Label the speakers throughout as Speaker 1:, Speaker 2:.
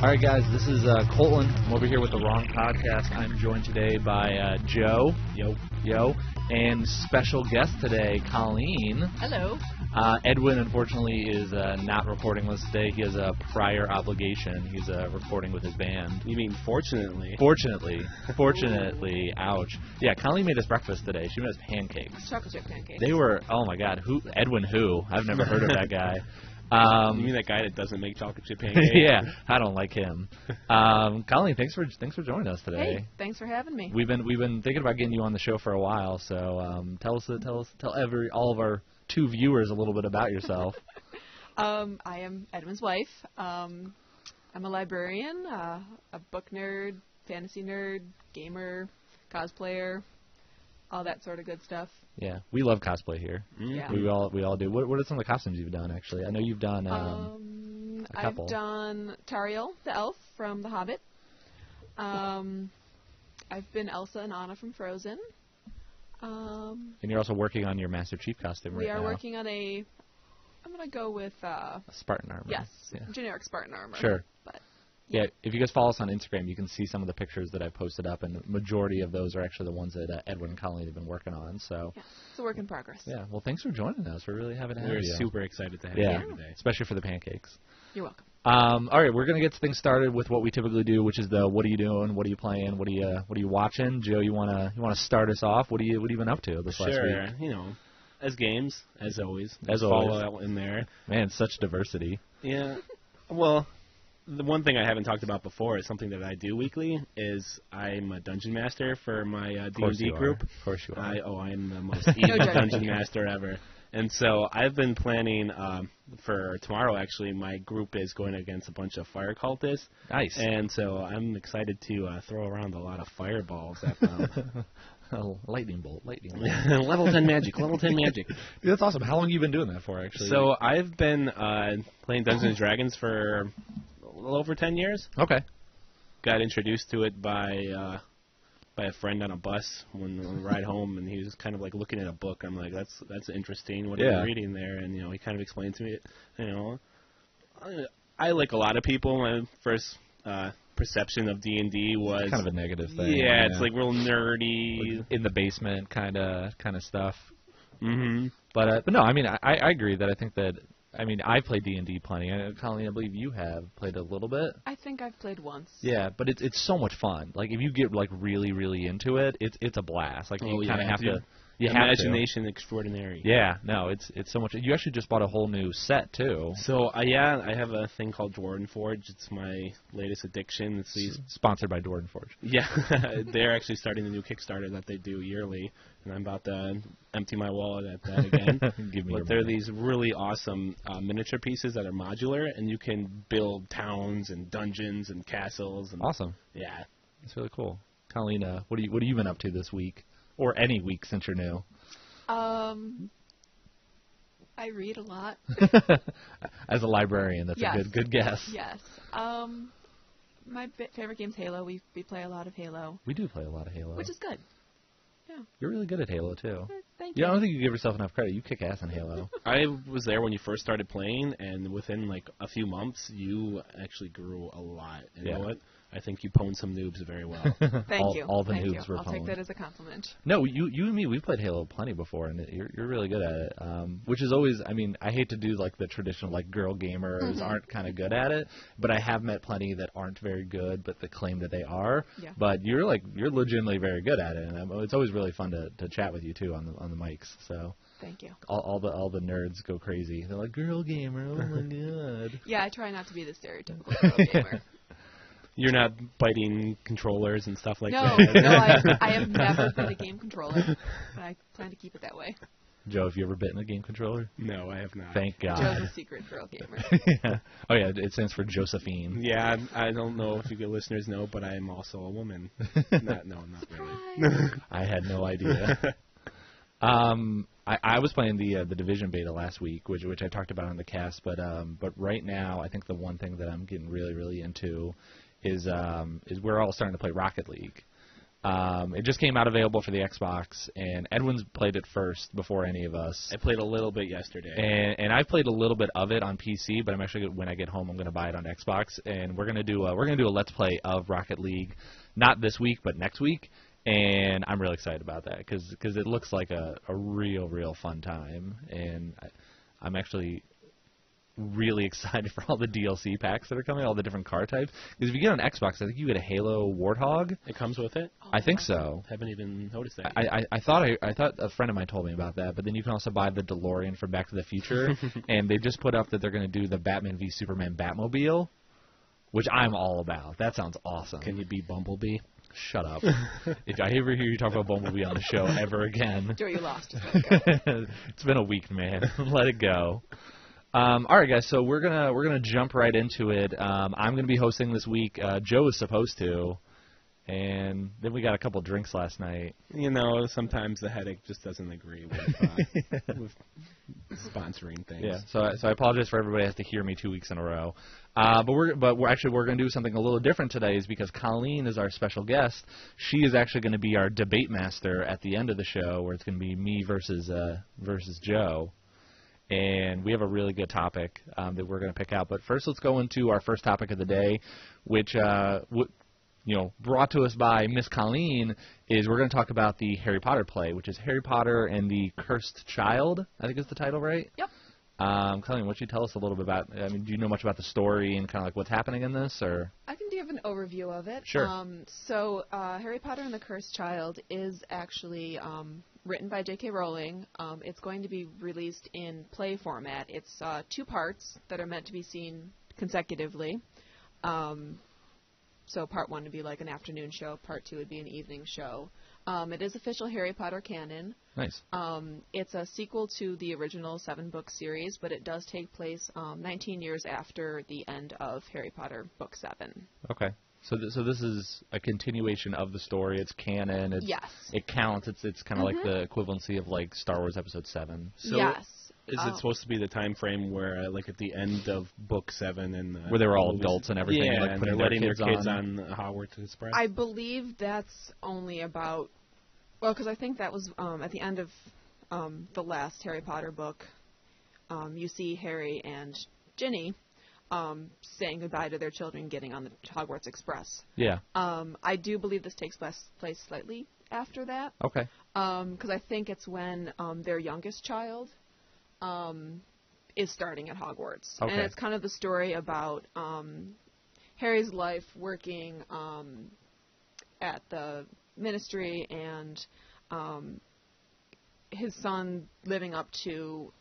Speaker 1: All right, guys, this is Colton. I'm over here with the Wrong Podcast. I'm joined today by Joe, and special guest today, Colleen.
Speaker 2: Hello.
Speaker 1: Edwin, unfortunately, is not recording with us today. He has a prior obligation. He's recording with his band.
Speaker 3: You mean fortunately?
Speaker 1: Fortunately. Ouch. Yeah, Colleen made us breakfast today. She made us pancakes.
Speaker 2: Chocolate chip pancakes.
Speaker 1: They were, oh my God, Edwin who? I've never heard of that guy.
Speaker 3: You mean that guy that doesn't make chocolate chip pancakes?
Speaker 1: Yeah, I don't like him. Colleen, thanks for joining us today.
Speaker 2: Hey, thanks for having me.
Speaker 1: We've been thinking about getting you on the show for a while, so tell all of our two viewers a little bit about yourself.
Speaker 2: I am Edwin's wife. I'm a librarian, a book nerd, fantasy nerd, gamer, cosplayer, all that sort of good stuff.
Speaker 1: Yeah, we love cosplay here.
Speaker 2: Yeah.
Speaker 1: We all do. What are some of the costumes you've done, actually? I know you've done a couple.
Speaker 2: I've done Tariel, the elf from The Hobbit. I've been Elsa and Anna from Frozen.
Speaker 1: And you're also working on your Master Chief costume right now.
Speaker 2: We are working on I'm going to go with...
Speaker 1: a Spartan armor.
Speaker 2: Yes,
Speaker 1: yeah.
Speaker 2: Generic Spartan armor.
Speaker 1: Sure.
Speaker 2: But
Speaker 1: yeah, if you guys follow us on Instagram, you can see some of the pictures that I posted up, and the majority of those are actually the ones that Edwin and Colleen have been working on. So
Speaker 2: yeah, it's a work in progress.
Speaker 1: Yeah, well, thanks for joining us. We're really happy to have you.
Speaker 3: We're super excited to have you here today.
Speaker 1: Especially for the pancakes.
Speaker 2: You're welcome.
Speaker 1: All right, we're gonna get things started with what we typically do, which is the what are you doing, what are you playing, what are you watching? Joe, you wanna start us off? What have you been up to this last week?
Speaker 3: Sure, as games, as always.
Speaker 1: Always.
Speaker 3: In there.
Speaker 1: Man, such diversity.
Speaker 3: Yeah. Well, the one thing I haven't talked about before is something that I do weekly. Is I'm a dungeon master for my D&D group.
Speaker 1: Of course you are.
Speaker 3: I'm the most evil dungeon master ever. And so I've been planning for tomorrow, actually, my group is going against a bunch of fire cultists.
Speaker 1: Nice.
Speaker 3: And so I'm excited to throw around a lot of fireballs at them.
Speaker 1: Lightning bolt.
Speaker 3: Level 10 magic.
Speaker 1: Dude, that's awesome. How long have you been doing that for, actually?
Speaker 3: So I've been playing Dungeons & Dragons for a little over 10 years.
Speaker 1: Okay.
Speaker 3: Got introduced to it by a friend on a bus on the ride home, and he was kind of like looking at a book. I'm like, that's interesting. What are you reading there? And he kind of explained to me, I like a lot of people. My first perception of D&D was
Speaker 1: it's kind of a negative thing.
Speaker 3: Yeah, it's like real nerdy,
Speaker 1: like in the basement kind of stuff.
Speaker 3: Mm-hmm.
Speaker 1: But no, I mean, I agree that I think that. I mean, I played D&D plenty. Colleen, I believe you have played a little bit.
Speaker 2: I think I've played once.
Speaker 1: Yeah, but it's so much fun. Like if you get like really really into it, it's a blast. Like you kind of have to.
Speaker 3: Imagination extraordinary.
Speaker 1: Yeah, no, it's so much. You actually just bought a whole new set too.
Speaker 3: So I have a thing called Dwarven Forge. It's my latest addiction. It's these
Speaker 1: sponsored by Dwarven Forge.
Speaker 3: Yeah, they're actually starting a new Kickstarter that they do yearly, and I'm about to empty my wallet at that again. But they're these really awesome miniature pieces that are modular, and you can build towns and dungeons and castles. And
Speaker 1: awesome.
Speaker 3: Yeah,
Speaker 1: it's really cool. Colleen, what have you been up to this week? Or any week since you're new?
Speaker 2: I read a lot.
Speaker 1: As a librarian, that's a good guess.
Speaker 2: Yes. My favorite game's Halo. We play a lot of Halo.
Speaker 1: We do play a lot of Halo.
Speaker 2: Which is good. Yeah.
Speaker 1: You're really good at Halo, too.
Speaker 2: Thank you.
Speaker 1: I don't think you give yourself enough credit. You kick ass in Halo.
Speaker 3: I was there when you first started playing, and within like a few months, you actually grew a lot. And you know what? I think you pwned some noobs very well.
Speaker 2: Thank you.
Speaker 1: All the noobs were pwned.
Speaker 2: I'll take that as a compliment.
Speaker 1: No, you and me, we've played Halo plenty before, and you're really good at it. Which is always, I mean, I hate to do like the traditional like girl gamers aren't kind of good at it, but I have met plenty that aren't very good, but that claim that they are. Yeah. But you're legitimately very good at it, and it's always really fun to chat with you too on the mics. So.
Speaker 2: Thank you.
Speaker 1: All the nerds go crazy. They're like, girl gamer, oh my god.
Speaker 2: Yeah, I try not to be the stereotypical girl gamer.
Speaker 3: You're not biting controllers and stuff like
Speaker 2: that? No, I have never been a game controller, but I plan to keep it that way.
Speaker 1: Joe, have you ever bitten a game controller?
Speaker 3: No, I have not.
Speaker 1: Thank God.
Speaker 2: Joe's a secret girl gamer.
Speaker 1: Yeah. Oh, yeah, it stands for Josephine.
Speaker 3: Yeah, I don't know if you good listeners know, but I am also a woman. Not really.
Speaker 1: I had no idea. I was playing the Division beta last week, which I talked about on the cast, but right now I think the one thing that I'm getting really really into is we're all starting to play Rocket League. It just came out available for the Xbox, and Edwin's played it first before any of us.
Speaker 3: I played a little bit yesterday.
Speaker 1: And I played a little bit of it on PC, but I'm actually when I get home, I'm going to buy it on Xbox, and we're gonna do a Let's Play of Rocket League, not this week, but next week. And I'm really excited about that because it looks like a real fun time, and I'm actually really excited for all the DLC packs that are coming, all the different car types. Because if you get on Xbox, I think you get a Halo Warthog.
Speaker 3: It comes with it?
Speaker 1: I think so.
Speaker 3: Haven't even noticed that.
Speaker 1: I thought a friend of mine told me about that, but then you can also buy the DeLorean from Back to the Future, and they just put up that they're going to do the Batman v Superman Batmobile, which I'm all about. That sounds awesome.
Speaker 3: Can you be Bumblebee?
Speaker 1: Shut up. If I ever hear you talk about Bumblebee on the show ever again.
Speaker 2: Joe, you lost. Just let it go.
Speaker 1: It's been a week, man. Let it go. All right, guys. So we're gonna jump right into it. I'm gonna be hosting this week. Joe is supposed to, and then we got a couple drinks last night.
Speaker 3: You know, sometimes the headache just doesn't agree with, with sponsoring things.
Speaker 1: Yeah. So I apologize for everybody who has to hear me 2 weeks in a row. But we're going to do something a little different today, is because Colleen is our special guest. She is actually going to be our debate master at the end of the show, where it's going to be me versus Joe. And we have a really good topic that we're going to pick out. But first, let's go into our first topic of the day, which brought to us by Miss Colleen, is we're going to talk about the Harry Potter play, which is Harry Potter and the Cursed Child, I think is the title, right?
Speaker 2: Yep.
Speaker 1: Colleen, why don't you tell us a little bit about, do you know much about the story and kind of like what's happening in this, or?
Speaker 2: I can give an overview of it.
Speaker 1: Sure.
Speaker 2: Harry Potter and the Cursed Child is actually written by J.K. Rowling. It's going to be released in play format. It's 2 parts that are meant to be seen consecutively. So part 1 would be like an afternoon show, part 2 would be an evening show. It is official Harry Potter canon.
Speaker 1: Nice.
Speaker 2: It's a sequel to the original 7-book series, but it does take place 19 years after the end of Harry Potter Book 7.
Speaker 1: Okay. So this is a continuation of the story. It's canon.
Speaker 2: Yes.
Speaker 1: It counts. It's kind of like the equivalency of like Star Wars Episode 7.
Speaker 3: So
Speaker 2: yes.
Speaker 3: Is it supposed to be the time frame where, like, at the end of Book 7 and
Speaker 1: where they were all adults and everything,
Speaker 3: yeah,
Speaker 1: like
Speaker 3: and
Speaker 1: putting
Speaker 3: they're letting
Speaker 1: their
Speaker 3: kids
Speaker 1: on
Speaker 3: Hogwarts Express?
Speaker 2: I believe that's only about, well, because I think that was at the end of the last Harry Potter book. You see Harry and Ginny saying goodbye to their children, getting on the Hogwarts Express.
Speaker 1: Yeah.
Speaker 2: I do believe this takes place slightly after that.
Speaker 1: Okay.
Speaker 2: Because I think it's when their youngest child is starting at Hogwarts.
Speaker 1: Okay.
Speaker 2: And it's kind of the story about Harry's life working at the ministry and his son living up to,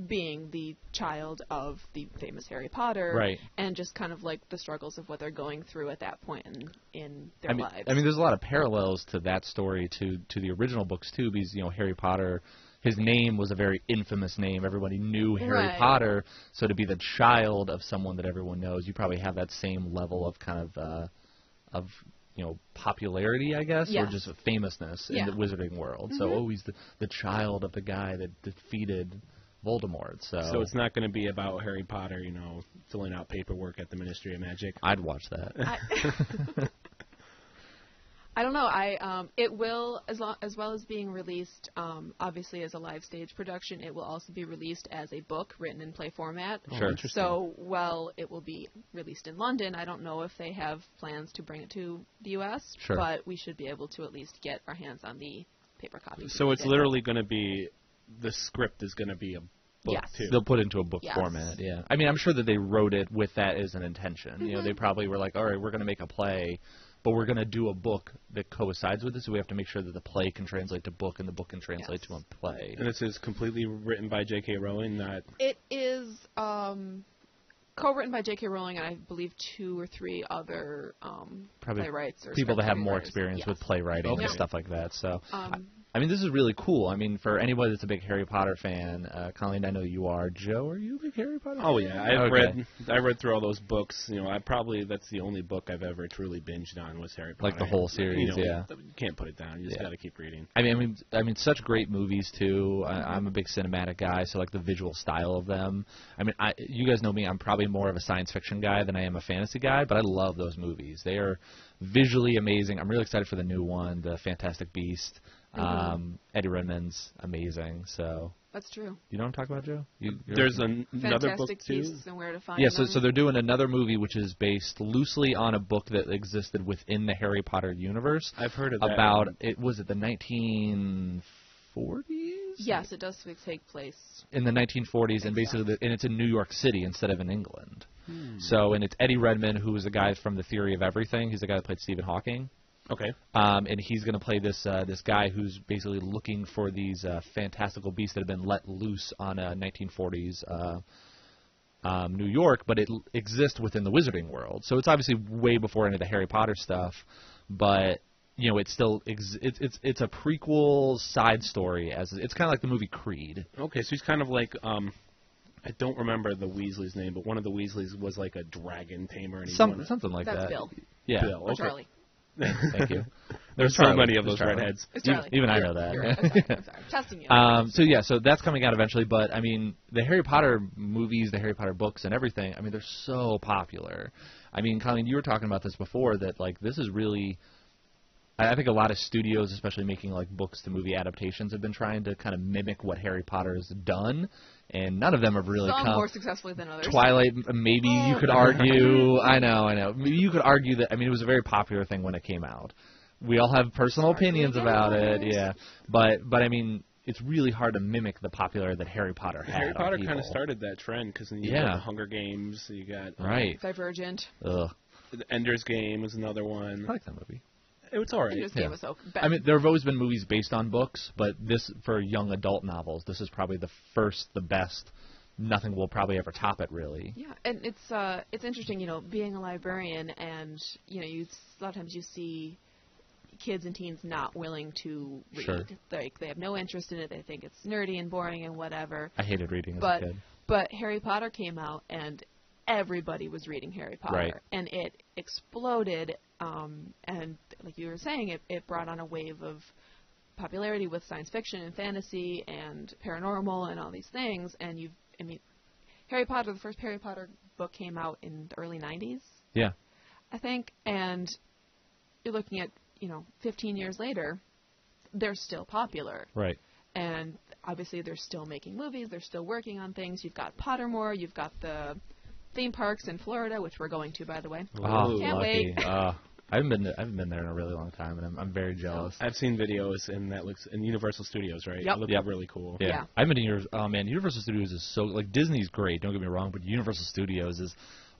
Speaker 2: being the child of the famous Harry Potter.
Speaker 1: Right.
Speaker 2: And just kind of like the struggles of what they're going through at that point in their lives.
Speaker 1: There's a lot of parallels to that story to the original books, too, because, Harry Potter, his name was a very infamous name. Everybody knew Harry Potter, so to be the child of someone that everyone knows, you probably have that same level of kind of popularity, I guess,
Speaker 2: yes.
Speaker 1: or just famousness in the wizarding world. So he's the child of the guy that defeated Voldemort. So
Speaker 3: it's not going to be about Harry Potter, filling out paperwork at the Ministry of Magic.
Speaker 1: I'd watch that.
Speaker 2: I don't know. It will, as well as being released, obviously as a live stage production, it will also be released as a book written in play format.
Speaker 1: Sure.
Speaker 3: Interesting.
Speaker 2: So, it will be released in London. I don't know if they have plans to bring it to the U.S.,
Speaker 1: sure.
Speaker 2: But we should be able to at least get our hands on the paper copy.
Speaker 3: So it's literally going to be, the script is going to be a book,
Speaker 2: yes.
Speaker 3: too.
Speaker 1: They'll put it into a book
Speaker 2: yes.
Speaker 1: format, yeah. I'm sure that they wrote it with that as an intention. They probably were like, all right, we're going to make a play, but we're going to do a book that coincides with it, so we have to make sure that the play can translate to book and the book can translate to a play.
Speaker 3: And this is completely written by J.K. Rowling, not...
Speaker 2: It is co-written by J.K. Rowling and I believe 2 or 3 other
Speaker 1: probably
Speaker 2: playwrights. Or
Speaker 1: people that have more
Speaker 2: writers.
Speaker 1: experience
Speaker 2: yes.
Speaker 1: with playwriting and stuff like that. So I mean, this is really cool. I mean, for anybody that's a big Harry Potter fan, Colleen, I know you are. Joe, are you a big Harry Potter fan?
Speaker 3: Oh yeah, I read through all those books. You know, that's the only book I've ever truly binged on was Harry Potter.
Speaker 1: Like the whole series,
Speaker 3: You can't put it down. You just got to keep reading.
Speaker 1: I mean, such great movies too. I'm a big cinematic guy, so like the visual style of them. I mean, you guys know me. I'm probably more of a science fiction guy than I am a fantasy guy, but I love those movies. They are visually amazing. I'm really excited for the new one, The Fantastic Beast. Eddie Redmayne's amazing. So
Speaker 2: that's true.
Speaker 1: You know what I'm talking about, Joe?
Speaker 3: There's another book too.
Speaker 2: Fantastic and Where to Find
Speaker 1: them. So they're doing another movie which is based loosely on a book that existed within the Harry Potter universe.
Speaker 3: I've heard of that.
Speaker 1: About was it the 1940s?
Speaker 2: Yes, it does take place
Speaker 1: in the 1940s, and basically, and it's in New York City instead of in England. So, and it's Eddie Redmayne, who was the guy from The Theory of Everything. He's the guy that played Stephen Hawking.
Speaker 3: Okay.
Speaker 1: And he's going to play this guy who's basically looking for these fantastical beasts that have been let loose on 1940s New York, but it exists within the wizarding world. So it's obviously way before any of the Harry Potter stuff, but you know, it's still it's a prequel side story. It's kind of like the movie Creed.
Speaker 3: Okay, so he's kind of like I don't remember the Weasley's name, but one of the Weasleys was like a dragon tamer. And
Speaker 1: something like
Speaker 2: that.
Speaker 1: That's
Speaker 2: Bill.
Speaker 1: Yeah.
Speaker 3: Bill.
Speaker 2: Or
Speaker 3: Okay.
Speaker 2: Charlie.
Speaker 1: Thank you.
Speaker 3: There's so many of those redheads.
Speaker 2: It's Charlie.
Speaker 1: Even I know that.
Speaker 2: I'm sorry. Testing you.
Speaker 1: So that's coming out eventually. But I mean, the Harry Potter movies, the Harry Potter books, and everything. I mean, they're so popular. I mean, Colleen, you were talking about this before. That like this is really. I think a lot of studios, especially making like books to movie adaptations, have been trying to kind of mimic what Harry Potter has done, and none of them have really
Speaker 2: Some
Speaker 1: come
Speaker 2: more successfully than others.
Speaker 1: Twilight, maybe you could argue. I know. Maybe you could argue that. I mean, it was a very popular thing when it came out. We all have personal opinions about it, yeah. But I mean, it's really hard to mimic the popularity that Harry Potter had.
Speaker 3: Harry Potter kind of started that trend because you got the Hunger Games, you got
Speaker 2: Divergent.
Speaker 1: Ugh.
Speaker 3: The Ender's Game was another one.
Speaker 1: I like that movie.
Speaker 3: It was alright.
Speaker 2: Ender's Game was okay.
Speaker 1: I mean, there have always been movies based on books, but this for young adult novels, this is probably the first, the best. Nothing will probably ever top it, really.
Speaker 2: Yeah, and it's interesting, you know, being a librarian, and you know, a lot of times you see kids and teens not willing to read.
Speaker 1: Sure.
Speaker 2: Like they have no interest in it. They think it's nerdy and boring and whatever.
Speaker 1: I hated reading as a kid.
Speaker 2: But Harry Potter came out, and everybody was reading Harry Potter,
Speaker 1: right.
Speaker 2: And it exploded. And like you were saying, it brought on a wave of popularity with science fiction and fantasy and paranormal and all these things. And Harry Potter, the first Harry Potter book came out in the early 90s.
Speaker 1: Yeah.
Speaker 2: I think, and you're looking at, 15 years later, they're still popular.
Speaker 1: Right.
Speaker 2: And obviously they're still making movies, they're still working on things. You've got Pottermore, you've got the theme parks in Florida, which we're going to, by the way.
Speaker 1: Oh,
Speaker 2: can't
Speaker 1: lucky.
Speaker 2: wait.
Speaker 1: I haven't been there in a really long time, and I'm very jealous.
Speaker 3: I've seen videos, and that looks in Universal Studios, right?
Speaker 2: Yep.
Speaker 3: It looks really cool.
Speaker 1: Yeah. I've been to Universal Studios is so, like, Disney's great, don't get me wrong, but Universal Studios is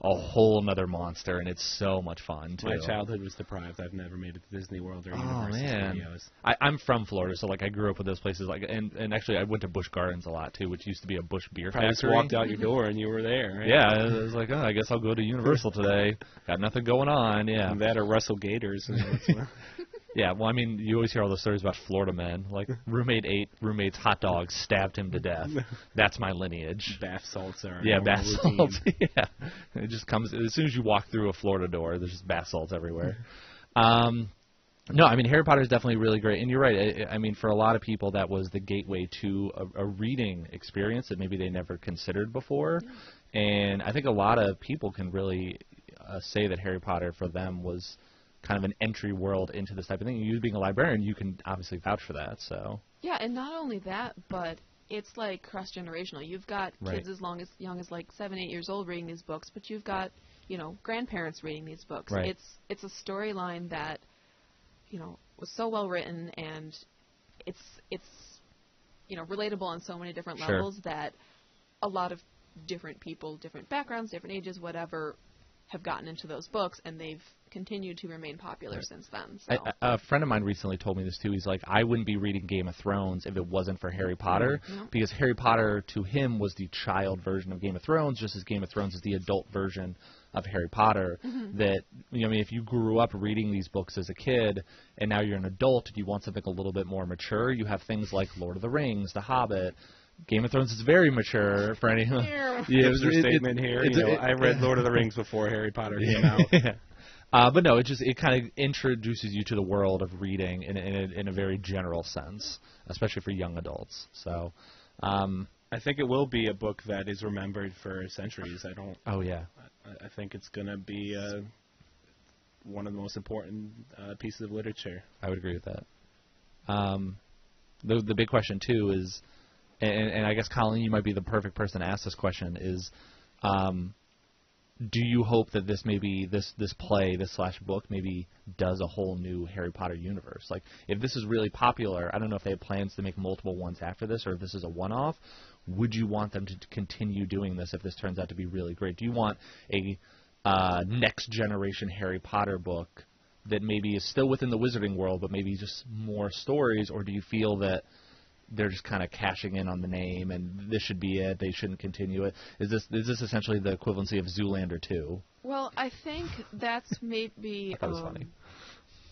Speaker 1: a whole nother monster, and it's so much fun, too.
Speaker 3: My childhood was deprived. I've never made it to Disney World or Universal Studios.
Speaker 1: I'm from Florida, so, like, I grew up with those places, like, and actually I went to Busch Gardens a lot, too, which used to be a Busch beer factory.
Speaker 3: Just walked out your door, and you were there, right?
Speaker 1: Yeah, I was like, I guess I'll go to Universal today. Got nothing going on, yeah.
Speaker 3: And that or Russell Gators.
Speaker 1: Yeah, well, I mean, you always hear all those stories about Florida men. Like, roommate ate roommate's hot dog, stabbed him to death. That's my lineage.
Speaker 3: Bath salts are
Speaker 1: bath
Speaker 3: routine.
Speaker 1: salts. Yeah, it just comes as soon as you walk through a Florida door. There's just bath salts everywhere. No, I mean, Harry Potter is definitely really great, and you're right. I mean, for a lot of people, that was the gateway to a reading experience that maybe they never considered before. Yeah. And I think a lot of people can really say that Harry Potter for them was kind of an entry world into this type of thing. You being a librarian, you can obviously vouch for that. So
Speaker 2: yeah, and not only that, but it's like cross-generational. You've got kids as young as like 7, 8 years old reading these books, but you've got grandparents reading these books.
Speaker 1: Right.
Speaker 2: It's a storyline that was so well written, and it's relatable on so many different levels that a lot of different people, different backgrounds, different ages, whatever, have gotten into those books, and they've continued to remain popular since then. So.
Speaker 1: A friend of mine recently told me this too. He's like, I wouldn't be reading Game of Thrones if it wasn't for Harry Potter, because Harry Potter to him was the child version of Game of Thrones, just as Game of Thrones is the adult version of Harry Potter. That, I mean, if you grew up reading these books as a kid and now you're an adult and you want something a little bit more mature, you have things like Lord of the Rings, The Hobbit. Game of Thrones is very mature for any.
Speaker 3: Statement here. I read Lord of the Rings before Harry Potter came out.
Speaker 1: But no, it kind of introduces you to the world of reading in a very general sense, especially for young adults. So,
Speaker 3: I think it will be a book that is remembered for centuries.
Speaker 1: Oh yeah.
Speaker 3: I think it's going to be one of the most important pieces of literature.
Speaker 1: I would agree with that. The big question too is, and I guess Colleen, you might be the perfect person to ask this question, is, do you hope that this play, this / book, maybe does a whole new Harry Potter universe? Like, if this is really popular, I don't know if they have plans to make multiple ones after this, or if this is a one-off. Would you want them to continue doing this if this turns out to be really great? Do you want a next generation Harry Potter book that maybe is still within the wizarding world, but maybe just more stories, or do you feel that they're just kind of cashing in on the name and this should be it, they shouldn't continue it? Is this essentially the equivalency of Zoolander 2?
Speaker 2: Well, I think that's maybe
Speaker 1: that was funny.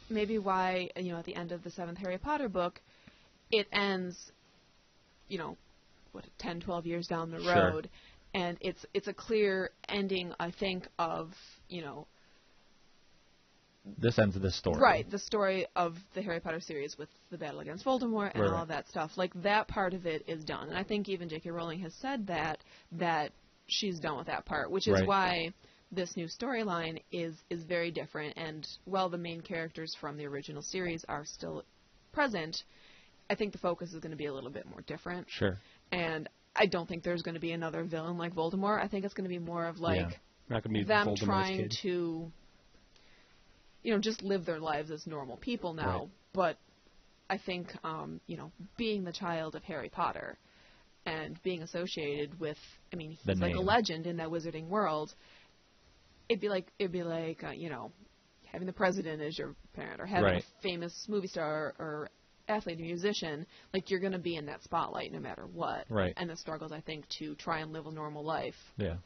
Speaker 2: Maybe why, at the end of the 7th Harry Potter book, it ends, 10, 12 years down the road, and it's a clear ending, I think, of,
Speaker 1: this ends of this story.
Speaker 2: Right, the story of the Harry Potter series with the battle against Voldemort and all of that stuff. Like, that part of it is done. And I think even J.K. Rowling has said that she's done with that part, which is why this new storyline is very different. And while the main characters from the original series are still present, I think the focus is going to be a little bit more different.
Speaker 1: Sure.
Speaker 2: And I don't think there's going to be another villain like Voldemort. I think it's going to be more of like
Speaker 3: Not gonna be
Speaker 2: them
Speaker 3: Voldemort's
Speaker 2: trying
Speaker 3: kid.
Speaker 2: to just live their lives as normal people now.
Speaker 1: Right.
Speaker 2: But I think, being the child of Harry Potter and being associated with, he's like a legend in that wizarding world. It'd be like, having the president as your parent, or having a famous movie star or athlete or musician. Like, you're going to be in that spotlight no matter what.
Speaker 1: Right.
Speaker 2: And the struggles, I think, to try and live a normal life.
Speaker 1: Yeah.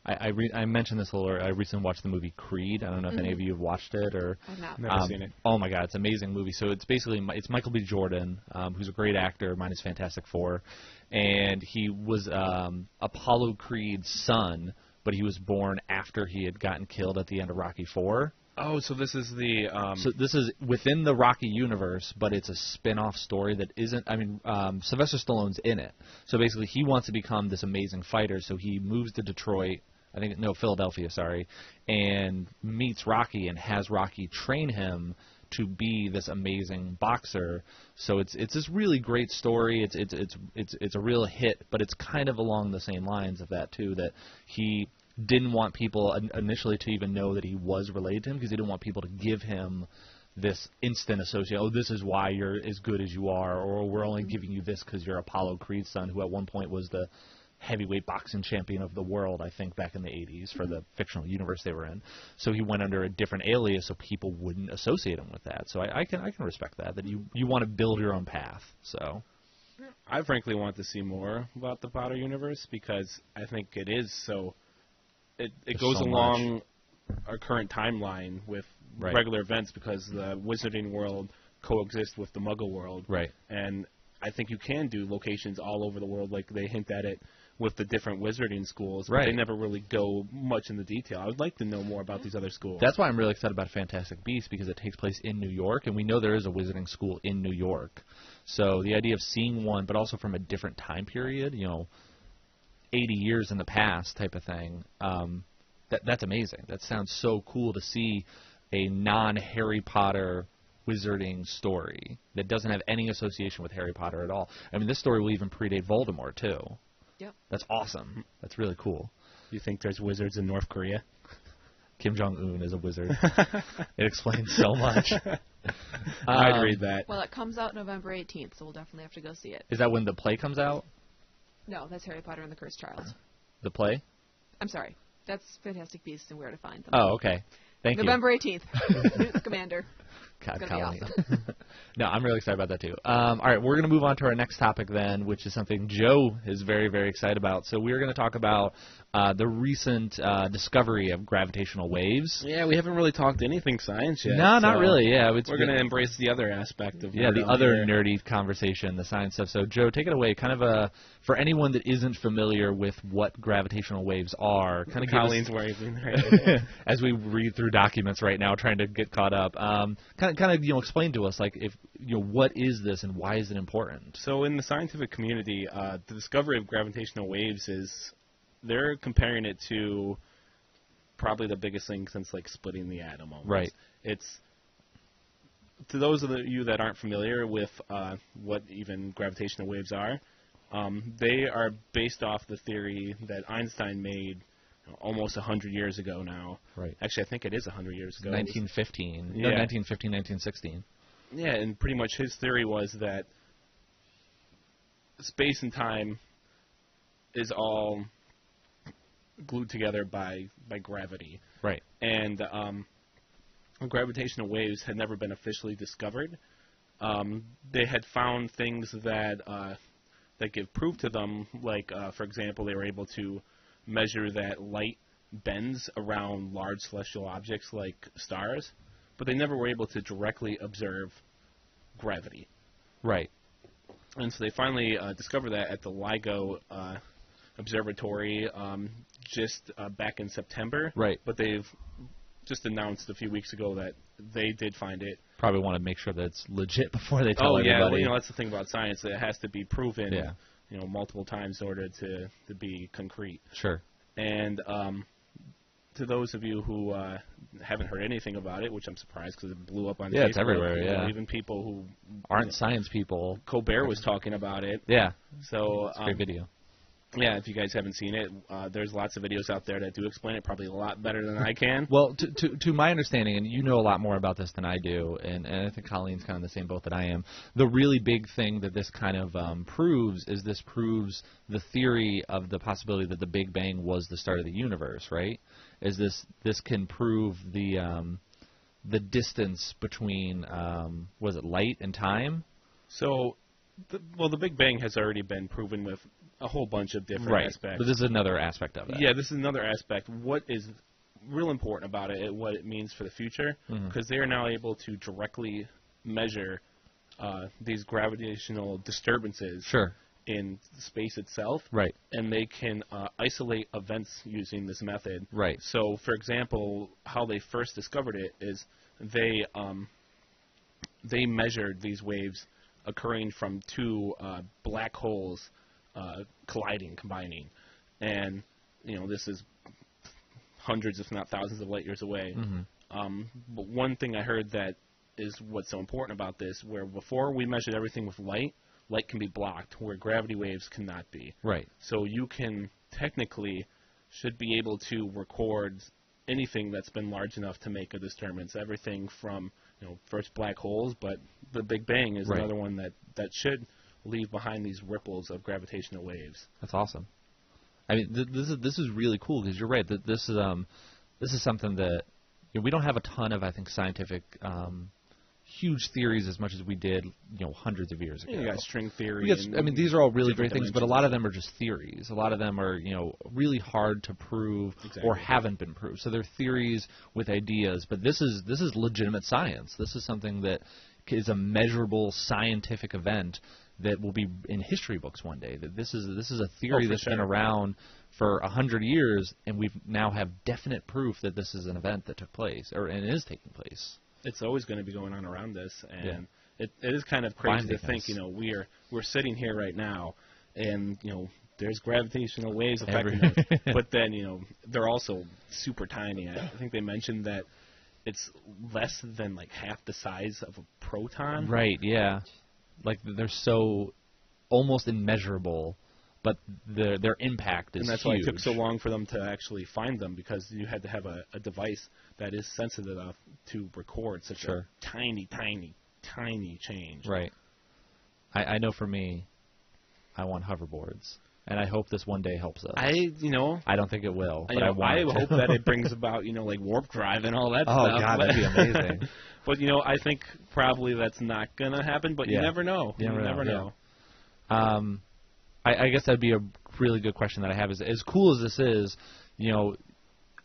Speaker 1: I mentioned this a little earlier. I recently watched the movie Creed. I don't know if any of you have watched it or.
Speaker 2: I've not.
Speaker 3: Never seen it.
Speaker 1: Oh my God, it's an amazing movie. So it's basically Michael B. Jordan, who's a great actor, minus Fantastic Four, and he was Apollo Creed's son, but he was born after he had gotten killed at the end of Rocky IV.
Speaker 3: Oh, so this is the.
Speaker 1: So this is within the Rocky universe, but it's a spin-off story that isn't. Sylvester Stallone's in it. So basically, he wants to become this amazing fighter. So he moves to Detroit. Philadelphia, sorry, and meets Rocky and has Rocky train him to be this amazing boxer. So it's this really great story. It's a real hit, but it's kind of along the same lines of that too. That he didn't want people initially to even know that he was related to him, because he didn't want people to give him this instant association. Oh, this is why you're as good as you are, or we're only giving you this because you're Apollo Creed's son, who at one point was the heavyweight boxing champion of the world, I think, back in the 80s for the fictional universe they were in. So he went under a different alias so people wouldn't associate him with that. So I can respect that you want to build your own path. So
Speaker 3: I frankly want to see more about the Potter universe, because I think it is so. It goes
Speaker 1: so
Speaker 3: along our current timeline with regular events, because the wizarding world coexists with the Muggle world.
Speaker 1: Right.
Speaker 3: And I think you can do locations all over the world, like they hint at it with the different wizarding schools, but they never really go much into detail. I would like to know more about these other schools.
Speaker 1: That's why I'm really excited about Fantastic Beasts, because it takes place in New York, and we know there is a wizarding school in New York. So the idea of seeing one, but also from a different time period, 80 years in the past type of thing, that's amazing. That sounds so cool to see a non-Harry Potter wizarding story that doesn't have any association with Harry Potter at all. This story will even predate Voldemort, too.
Speaker 2: Yep.
Speaker 1: That's awesome. That's really cool.
Speaker 3: You think there's wizards in North Korea?
Speaker 1: Kim Jong-un is a wizard. It explains so much.
Speaker 3: I'd read that.
Speaker 2: Well, it comes out November 18th, so we'll definitely have to go see it.
Speaker 1: Is that when the play comes out?
Speaker 2: No, that's Harry Potter and the Cursed Child.
Speaker 1: The play?
Speaker 2: I'm sorry. That's Fantastic Beasts and Where to Find Them.
Speaker 1: Oh, okay. Thank you.
Speaker 2: November 18th. Newt's Commander.
Speaker 1: God,
Speaker 2: It's gonna
Speaker 1: Colleen.
Speaker 2: be awesome.
Speaker 1: No, I'm really excited about that too. All right, we're going to move on to our next topic then, which is something Joe is very, very excited about. So we're going to talk about the recent discovery of gravitational waves.
Speaker 3: Yeah, we haven't really talked anything science yet.
Speaker 1: No, not really. Yeah,
Speaker 3: we're going to embrace the other aspect of
Speaker 1: the other nerdy conversation, the science stuff. So Joe, take it away. Kind of for anyone that isn't familiar with what gravitational waves are, kind of
Speaker 3: Colleen's waving
Speaker 1: as we read through documents right now, trying to get caught up. Kind of explain to us like if what is this and why is it important?
Speaker 3: So in the scientific community, the discovery of gravitational waves is they're comparing it to probably the biggest thing since like splitting the atom. Almost.
Speaker 1: Right.
Speaker 3: It's to those of you that aren't familiar with what even gravitational waves are, they are based off the theory that Einstein made almost 100 years ago now.
Speaker 1: Right.
Speaker 3: Actually, I think it is 100 years ago.
Speaker 1: 1915.
Speaker 3: Yeah.
Speaker 1: No, 1915, 1916.
Speaker 3: Yeah, and pretty much his theory was that space and time is all glued together by gravity.
Speaker 1: Right.
Speaker 3: And gravitational waves had never been officially discovered. They had found things that give proof to them, like, for example, they were able to measure that light bends around large celestial objects like stars, but they never were able to directly observe gravity.
Speaker 1: Right.
Speaker 3: And so they finally discovered that at the LIGO Observatory just back in September.
Speaker 1: Right.
Speaker 3: But they've just announced a few weeks ago that they did find it.
Speaker 1: Probably want to make sure that it's legit before they tell everybody.
Speaker 3: Oh, yeah. Well, that's the thing about science. It has to be proven multiple times in order to be concrete.
Speaker 1: Sure.
Speaker 3: And to those of you who haven't heard anything about it, which I'm surprised because it blew up on Facebook.
Speaker 1: It's everywhere, yeah.
Speaker 3: Even people who
Speaker 1: aren't science people.
Speaker 3: Colbert was talking about it.
Speaker 1: Yeah.
Speaker 3: So
Speaker 1: it's a great video.
Speaker 3: Yeah, if you guys haven't seen it, there's lots of videos out there that do explain it probably a lot better than I can.
Speaker 1: Well, to my understanding, and you know a lot more about this than I do, and I think Colleen's kind of the same boat that I am, the really big thing that this kind of proves is this proves the theory of the possibility that the Big Bang was the start of the universe, right? Is this can prove the distance between, was it light and time?
Speaker 3: So, the Big Bang has already been proven with a whole bunch of different aspects.
Speaker 1: But this is another aspect of it.
Speaker 3: Yeah, this is another aspect. What is real important about it and what it means for the future, because they are now able to directly measure these gravitational disturbances in space itself.
Speaker 1: Right.
Speaker 3: And they can isolate events using this method.
Speaker 1: Right.
Speaker 3: So, for example, how they first discovered it is they measured these waves occurring from two black holes combining. And, this is hundreds, if not thousands of light years away. But one thing I heard that is what's so important about this, where before we measured everything with light can be blocked, where gravity waves cannot be.
Speaker 1: Right.
Speaker 3: So you can technically should be able to record anything that's been large enough to make a disturbance. Everything from, first black holes, but the Big Bang is another one that should leave behind these ripples of gravitational waves.
Speaker 1: That's awesome. I mean, this is really cool because you're right. That this is something that we don't have a ton of, I think, scientific huge theories as much as we did, hundreds of years ago.
Speaker 3: You got string theory.
Speaker 1: These are all really great things, but a lot of them are just theories. A lot of them are, really hard to prove or haven't been proved. So they're theories with ideas, but this is legitimate science. This is something that is a measurable scientific event that will be in history books one day. That this is a theory that's been around for 100 years, and we now have definite proof that this is an event that took place and is taking place.
Speaker 3: It's always going to be going on around us, and it is kind of crazy to think, we're sitting here right now, and there's gravitational waves affecting us, but then they're also super tiny. I think they mentioned that it's less than like half the size of a proton.
Speaker 1: Right. Yeah. Like they're so almost immeasurable, but their impact is huge.
Speaker 3: And that's why it took so long for them to actually find them, because you had to have a device that is sensitive enough to record such a tiny, tiny, tiny change.
Speaker 1: Right. I know for me, I want hoverboards. And I hope this one day helps us.
Speaker 3: I
Speaker 1: don't think it will, but I
Speaker 3: hope that it brings about, like warp drive and all that
Speaker 1: stuff.
Speaker 3: Oh,
Speaker 1: God, that'd be amazing.
Speaker 3: But, I think probably that's not going to happen, but you never know. You never know.
Speaker 1: I guess that'd be a really good question that I have is, as cool as this is,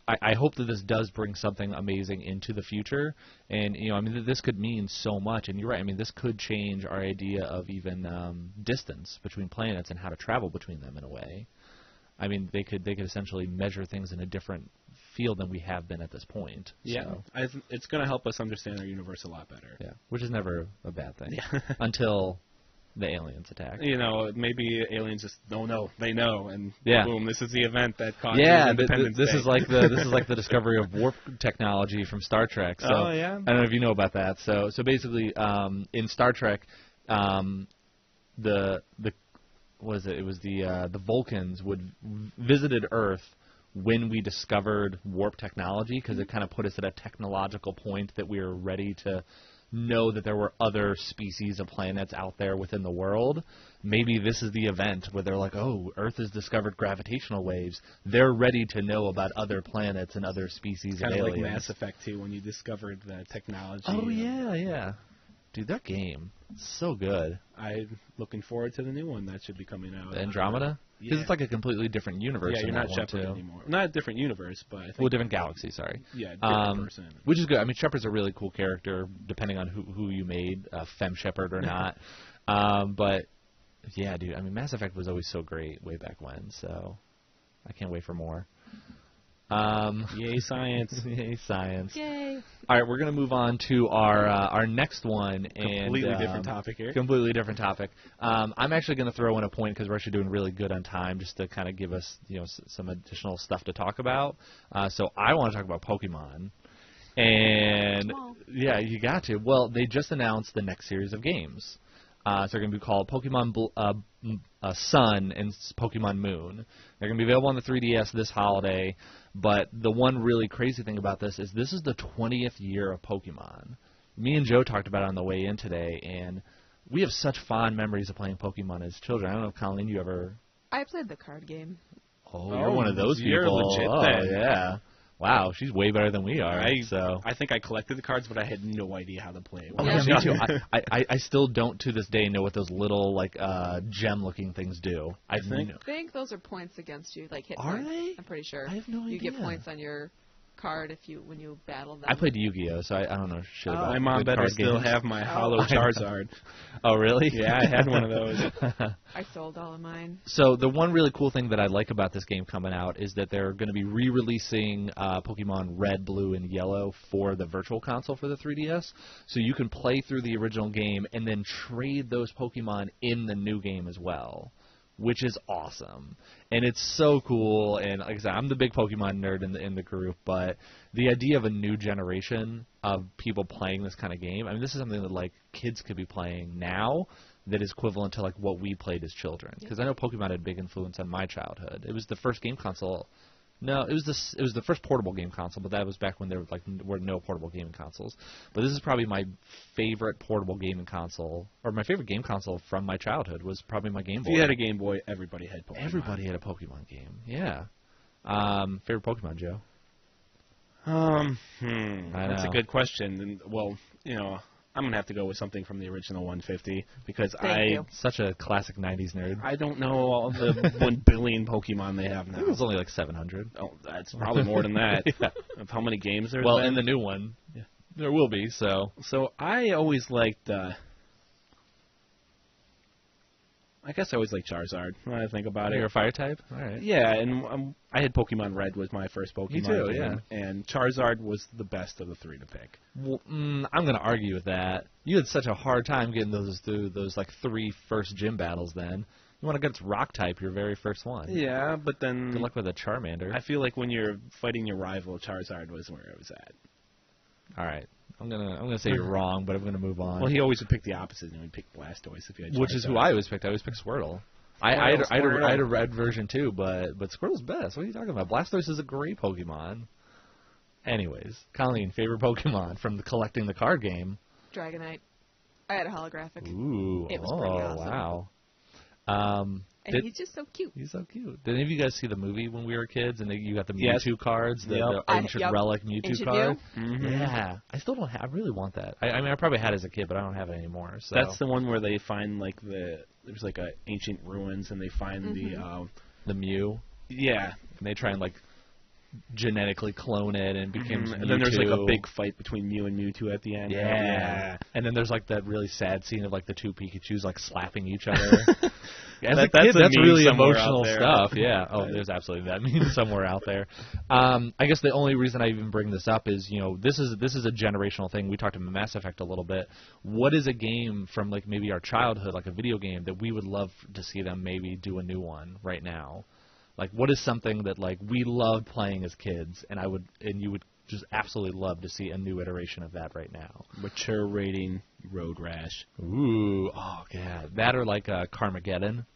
Speaker 1: I hope that this does bring something amazing into the future. And, this could mean so much. And you're right. This could change our idea of even distance between planets and how to travel between them in a way. They could essentially measure things in a different field than we have been at this point.
Speaker 3: Yeah.
Speaker 1: So.
Speaker 3: It's going to help us understand our universe a lot better.
Speaker 1: Yeah, which is never a bad thing.
Speaker 3: Yeah.
Speaker 1: Until the aliens attack.
Speaker 3: Maybe aliens just don't know. They know, and
Speaker 1: yeah.
Speaker 3: Boom! This is the event that caused
Speaker 1: Independence Day. This is like the discovery of warp technology from Star Trek. So,
Speaker 3: oh yeah.
Speaker 1: I don't know if you know about that. So basically, in Star Trek, the Vulcans visited Earth when we discovered warp technology because it kind of put us at a technological point that we were ready to know that there were other species of planets out there within the world. Maybe this is the event where they're like, oh, Earth has discovered gravitational waves. They're ready to know about other planets and other species of aliens.
Speaker 3: Kind of like Mass Effect 2 when you discovered the technology.
Speaker 1: Oh, yeah. Dude, that game, so good.
Speaker 3: I'm looking forward to the new one that should be coming out.
Speaker 1: The Andromeda? Because it's like a completely different universe.
Speaker 3: Yeah, you're not Shepard anymore. Not a different universe, but I think
Speaker 1: different galaxy, sorry.
Speaker 3: Yeah, different person.
Speaker 1: Which is good. Shepard's a really cool character, depending on who you made, Fem Shepard or not. But, yeah, dude, Mass Effect was always so great way back when, so I can't wait for more.
Speaker 3: Yay, science.
Speaker 1: Yay, science.
Speaker 2: Yay.
Speaker 1: All right, we're going to move on to our next one.
Speaker 3: Completely different topic here.
Speaker 1: Completely different topic. I'm actually going to throw in a point because we're actually doing really good on time just to kind of give us some additional stuff to talk about. So I want to talk about Pokemon. And, yeah, you got to. Well, they just announced the next series of games. So they're going to be called Pokemon Sun and Pokemon Moon. They're going to be available on the 3DS this holiday. But the one really crazy thing about this is the 20th year of Pokemon. Me and Joe talked about it on the way in today, and we have such fond memories of playing Pokemon as children. I don't know if, Colleen, you ever...
Speaker 2: I played the card game.
Speaker 1: Oh, you're one of those people.
Speaker 3: You're legit then.
Speaker 1: Yeah. Wow, she's way better than we are.
Speaker 3: I think I collected the cards, but I had no idea how to play it.
Speaker 1: Oh, yeah, me too. I still don't to this day know what those little gem-looking things do.
Speaker 2: I think those are points against you, like hit
Speaker 1: are
Speaker 2: points.
Speaker 1: They?
Speaker 2: I'm pretty sure.
Speaker 1: I have no idea.
Speaker 2: You get points on your card when you battle them.
Speaker 1: I played Yu-Gi-Oh, so I don't know shit about
Speaker 3: my mom better still have my hollow Charizard.
Speaker 1: Oh, really?
Speaker 3: Yeah, I had one of those.
Speaker 2: I sold all of mine.
Speaker 1: So the one really cool thing that I like about this game coming out is that they're going to be re-releasing Pokemon Red, Blue, and Yellow for the Virtual Console for the 3DS. So you can play through the original game and then trade those Pokemon in the new game as well, which is awesome. And it's so cool. And like I said, I'm the big Pokemon nerd in the group, but the idea of a new generation of people playing this kind of game, this is something that kids could be playing now that is equivalent to what we played as children. Because I know Pokemon had a big influence on my childhood. It was the first game console. No, it was the first portable game console, but that was back when there were no portable gaming consoles. But this is probably my favorite portable gaming console, or my favorite game console from my childhood was probably my Game Boy.
Speaker 3: If you had a Game Boy, everybody had Pokemon.
Speaker 1: Everybody had a Pokemon game. Yeah. Favorite Pokemon, Joe?
Speaker 3: That's a good question. And, I'm going to have to go with something from the original 150 because
Speaker 1: Such a classic 90s nerd.
Speaker 3: I don't know all the 1 billion Pokemon they have now.
Speaker 1: I think it was only 700.
Speaker 3: Oh, that's probably more than that.
Speaker 1: Yeah.
Speaker 3: Of how many games there's
Speaker 1: Well,
Speaker 3: been?
Speaker 1: in the new one, there will be, so...
Speaker 3: So I always liked... I guess I always like Charizard when I think about it.
Speaker 1: You're a fire type? All right.
Speaker 3: Yeah, and I had Pokemon Red was my first Pokemon.
Speaker 1: Me too, yeah.
Speaker 3: And Charizard was the best of the three to pick.
Speaker 1: Well, I'm going to argue with that. You had such a hard time getting those through those 3 first gym battles then. You want to get its rock type, your very first one.
Speaker 3: Yeah, but then...
Speaker 1: Good luck with a Charmander.
Speaker 3: I feel like when you're fighting your rival, Charizard was where it was at.
Speaker 1: All right. I'm gonna say you're wrong, but I'm gonna move on.
Speaker 3: Well, he always would pick the opposite, and he'd pick Blastoise if you had Charizard.
Speaker 1: Which is who I always picked. I always picked Squirtle. I had a red version too, but Squirtle's best. What are you talking about? Blastoise is a great Pokemon. Anyways, Colleen, favorite Pokemon from collecting the card game?
Speaker 2: Dragonite. I had a holographic.
Speaker 1: Ooh,
Speaker 2: it was pretty awesome.
Speaker 1: Wow.
Speaker 2: And he's just so cute.
Speaker 1: He's so cute. Did any of you guys see the movie when we were kids and you got the Mewtwo cards, the ancient relic Mewtwo card?
Speaker 3: Mm-hmm.
Speaker 1: Yeah. I still don't have. I really want that. I mean, I probably had it as a kid, but I don't have it anymore. So.
Speaker 3: That's the one where they find like there's like a ancient ruins and they find
Speaker 1: the Mew.
Speaker 3: Yeah.
Speaker 1: And they try and like genetically clone it and becomes
Speaker 3: and then there's like a big fight between Mew and Mewtwo at the end.
Speaker 1: Yeah. And then there's like that really sad scene of like the two Pikachus like slapping each other. As a kid, that's really emotional stuff. Yeah. Oh, there's absolutely that meme somewhere out there. I guess the only reason I even bring this up is, this is a generational thing. We talked about Mass Effect a little bit. What is a game from like maybe our childhood, like a video game, that we would love to see them maybe do a new one right now? Like, what is something that like we loved playing as kids, and you would just absolutely love to see a new iteration of that right now?
Speaker 3: Mature rating Road Rash.
Speaker 1: Ooh, oh yeah, that or like Carmageddon.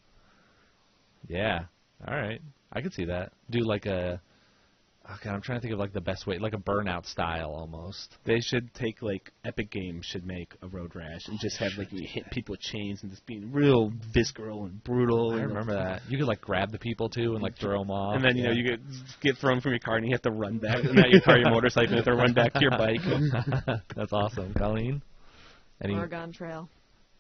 Speaker 1: Yeah, all right, I could see that. Do like I'm trying to think of like the best way, like a Burnout style almost.
Speaker 3: They should take like Epic Games should make a Road Rash and just have like you hit people with chains and just being real visceral and brutal.
Speaker 1: I remember that. You could like grab the people too and like throw them off.
Speaker 3: And then you get thrown from your car and you have to run back. Not your car, your motorcycle. You have to run back to your bike.
Speaker 1: That's awesome, Colleen.
Speaker 2: Oregon Trail.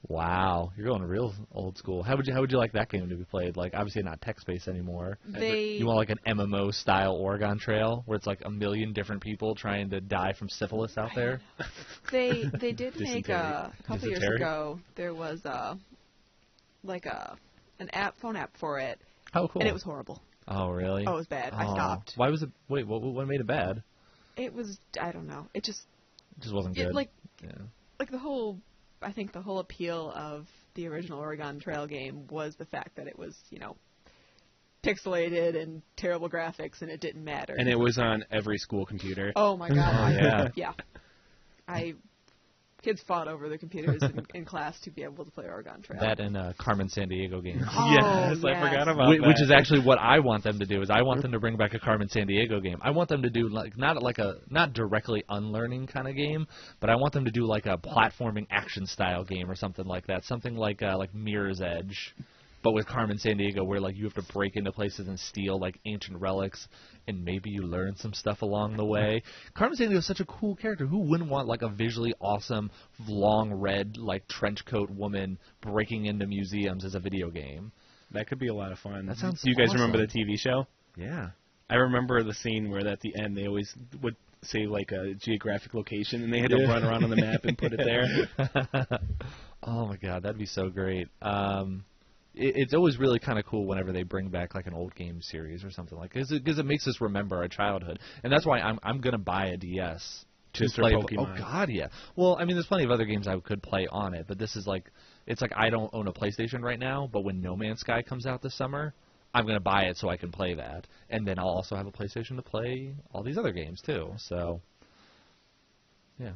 Speaker 1: Wow, you're going real old school. How would you like that game to be played? Like, obviously not text-based anymore. You want like an MMO style Oregon Trail where it's like a million different people trying to die from syphilis out there?
Speaker 2: They did make a couple years ago. There was an phone app for it.
Speaker 1: Oh, cool.
Speaker 2: And it was horrible.
Speaker 1: Oh, really?
Speaker 2: Oh, it was bad. I stopped.
Speaker 1: Why was it? Wait, what made it bad?
Speaker 2: It was, I don't know. It just
Speaker 1: wasn't good.
Speaker 2: Like the whole. I think the whole appeal of the original Oregon Trail game was the fact that it was, pixelated and terrible graphics, and it didn't matter.
Speaker 3: And it was on every school computer.
Speaker 2: Oh my God!
Speaker 1: Yeah.
Speaker 2: Kids fought over the computers in class to be able to play Oregon Trail.
Speaker 1: That and Carmen Sandiego game.
Speaker 2: Oh,
Speaker 3: yes, I forgot about that.
Speaker 1: Which is actually what I want them to do. Is I want them to bring back a Carmen Sandiego game. I want them to do not directly unlearning kind of game, but I want them to do like a platforming action style game or something like that. Something like Mirror's Edge, but with Carmen Sandiego, where like you have to break into places and steal like ancient relics, and maybe you learn some stuff along the way. Carmen Sandiego is such a cool character. Who wouldn't want like a visually awesome, long red like trench coat woman breaking into museums as a video game?
Speaker 3: That could be a lot of fun.
Speaker 1: That sounds.
Speaker 3: Do you guys remember the TV show?
Speaker 1: Yeah.
Speaker 3: I remember the scene where at the end they always would say like a geographic location, and they had to run around on the map and put it there.
Speaker 1: Oh my God, that'd be so great. It's always really kind of cool whenever they bring back like an old game series or something like this, because it makes us remember our childhood, and that's why I'm gonna buy a DS to play
Speaker 3: Pokemon.
Speaker 1: Oh God, yeah. Well, I mean, there's plenty of other games I could play on it, but this is like I don't own a PlayStation right now, but when No Man's Sky comes out this summer, I'm gonna buy it so I can play that, and then I'll also have a PlayStation to play all these other games too. So, yeah.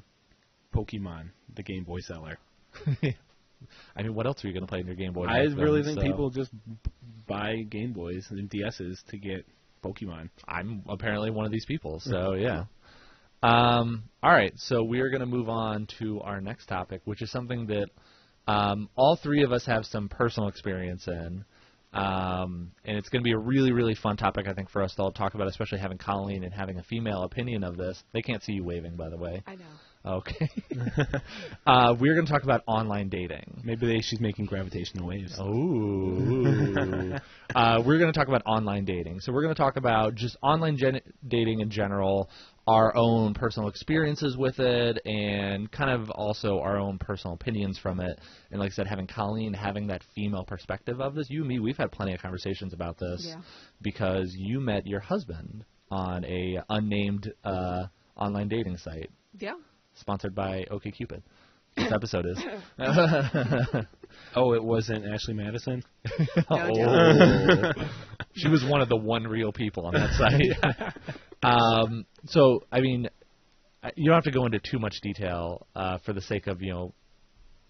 Speaker 3: Pokemon, the Game Boy seller.
Speaker 1: I mean, what else are you going to play in your Game Boy?
Speaker 3: I really think people just buy Game Boys and DSs to get Pokemon.
Speaker 1: I'm apparently one of these people, so yeah. All right, so we are going to move on to our next topic, which is something that all three of us have some personal experience in. And it's going to be a really, really fun topic, I think, for us to all talk about, especially having Colleen and having a female opinion of this. They can't see you waving, by the way.
Speaker 2: I know.
Speaker 1: Okay. We're going to talk about online dating.
Speaker 3: Maybe she's making gravitational waves.
Speaker 1: Oh. We're going to talk about online dating. So we're going to talk about just online dating in general, our own personal experiences with it, and kind of also our own personal opinions from it. And like I said, having Colleen having that female perspective of this, you and me, we've had plenty of conversations about this because you met your husband on a unnamed online dating site.
Speaker 2: Yeah.
Speaker 1: Sponsored by OkCupid. This episode is.
Speaker 3: Oh, it wasn't Ashley Madison?
Speaker 1: Oh. She was one of the one real people on that site. So, I mean, you don't have to go into too much detail for the sake of,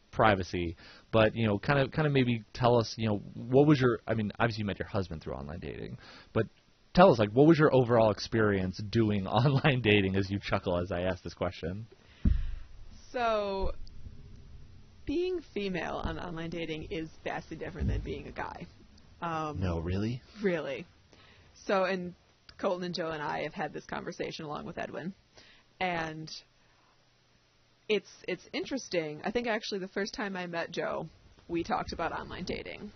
Speaker 1: privacy, but, kind of maybe tell us, what was your, I mean, obviously you met your husband through online dating, but tell us, what was your overall experience doing online dating as you chuckle as I ask this question?
Speaker 2: So, being female on online dating is vastly different than being a guy.
Speaker 1: No, really?
Speaker 2: Really. So, and Colton and Joe and I have had this conversation along with Edwin, and it's interesting. I think actually the first time I met Joe, we talked about online dating,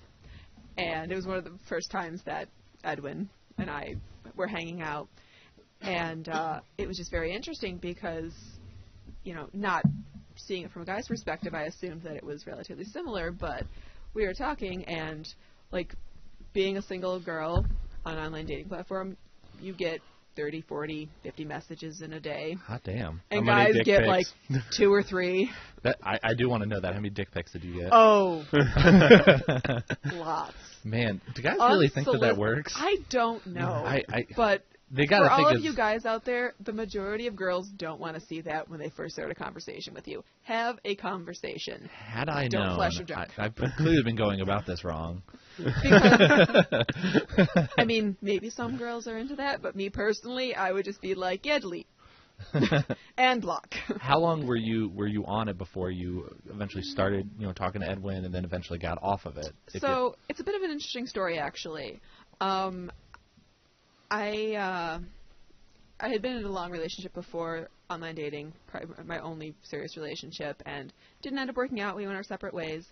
Speaker 2: and it was one of the first times that Edwin and I were hanging out, and it was just very interesting because, you know, not seeing it from a guy's perspective, I assumed that it was relatively similar, but we were talking, and like being a single girl on an online dating platform, you get 30, 40, 50 messages in a day.
Speaker 1: Hot damn.
Speaker 2: And guys get like 2 or 3.
Speaker 1: I do want to know that. How many dick pics did you get?
Speaker 2: Oh. Lots.
Speaker 1: Man, do guys really think that works?
Speaker 2: I don't know. But
Speaker 1: they gotta
Speaker 2: for
Speaker 1: think
Speaker 2: all of you guys out there, the majority of girls don't want to see that when they first start a conversation with you. Have a conversation.
Speaker 1: Had I
Speaker 2: don't
Speaker 1: known,
Speaker 2: flash your junk.
Speaker 1: I've clearly been going about this wrong.
Speaker 2: Because, I mean, maybe some girls are into that, but me personally, I would just be like, yeah, delete. And block.
Speaker 1: How long were you on it before you eventually started, you know, talking to Edwin and then eventually got off of it?
Speaker 2: So it's a bit of an interesting story, actually. I had been in a long relationship before online dating, my only serious relationship, and didn't end up working out. We went our separate ways,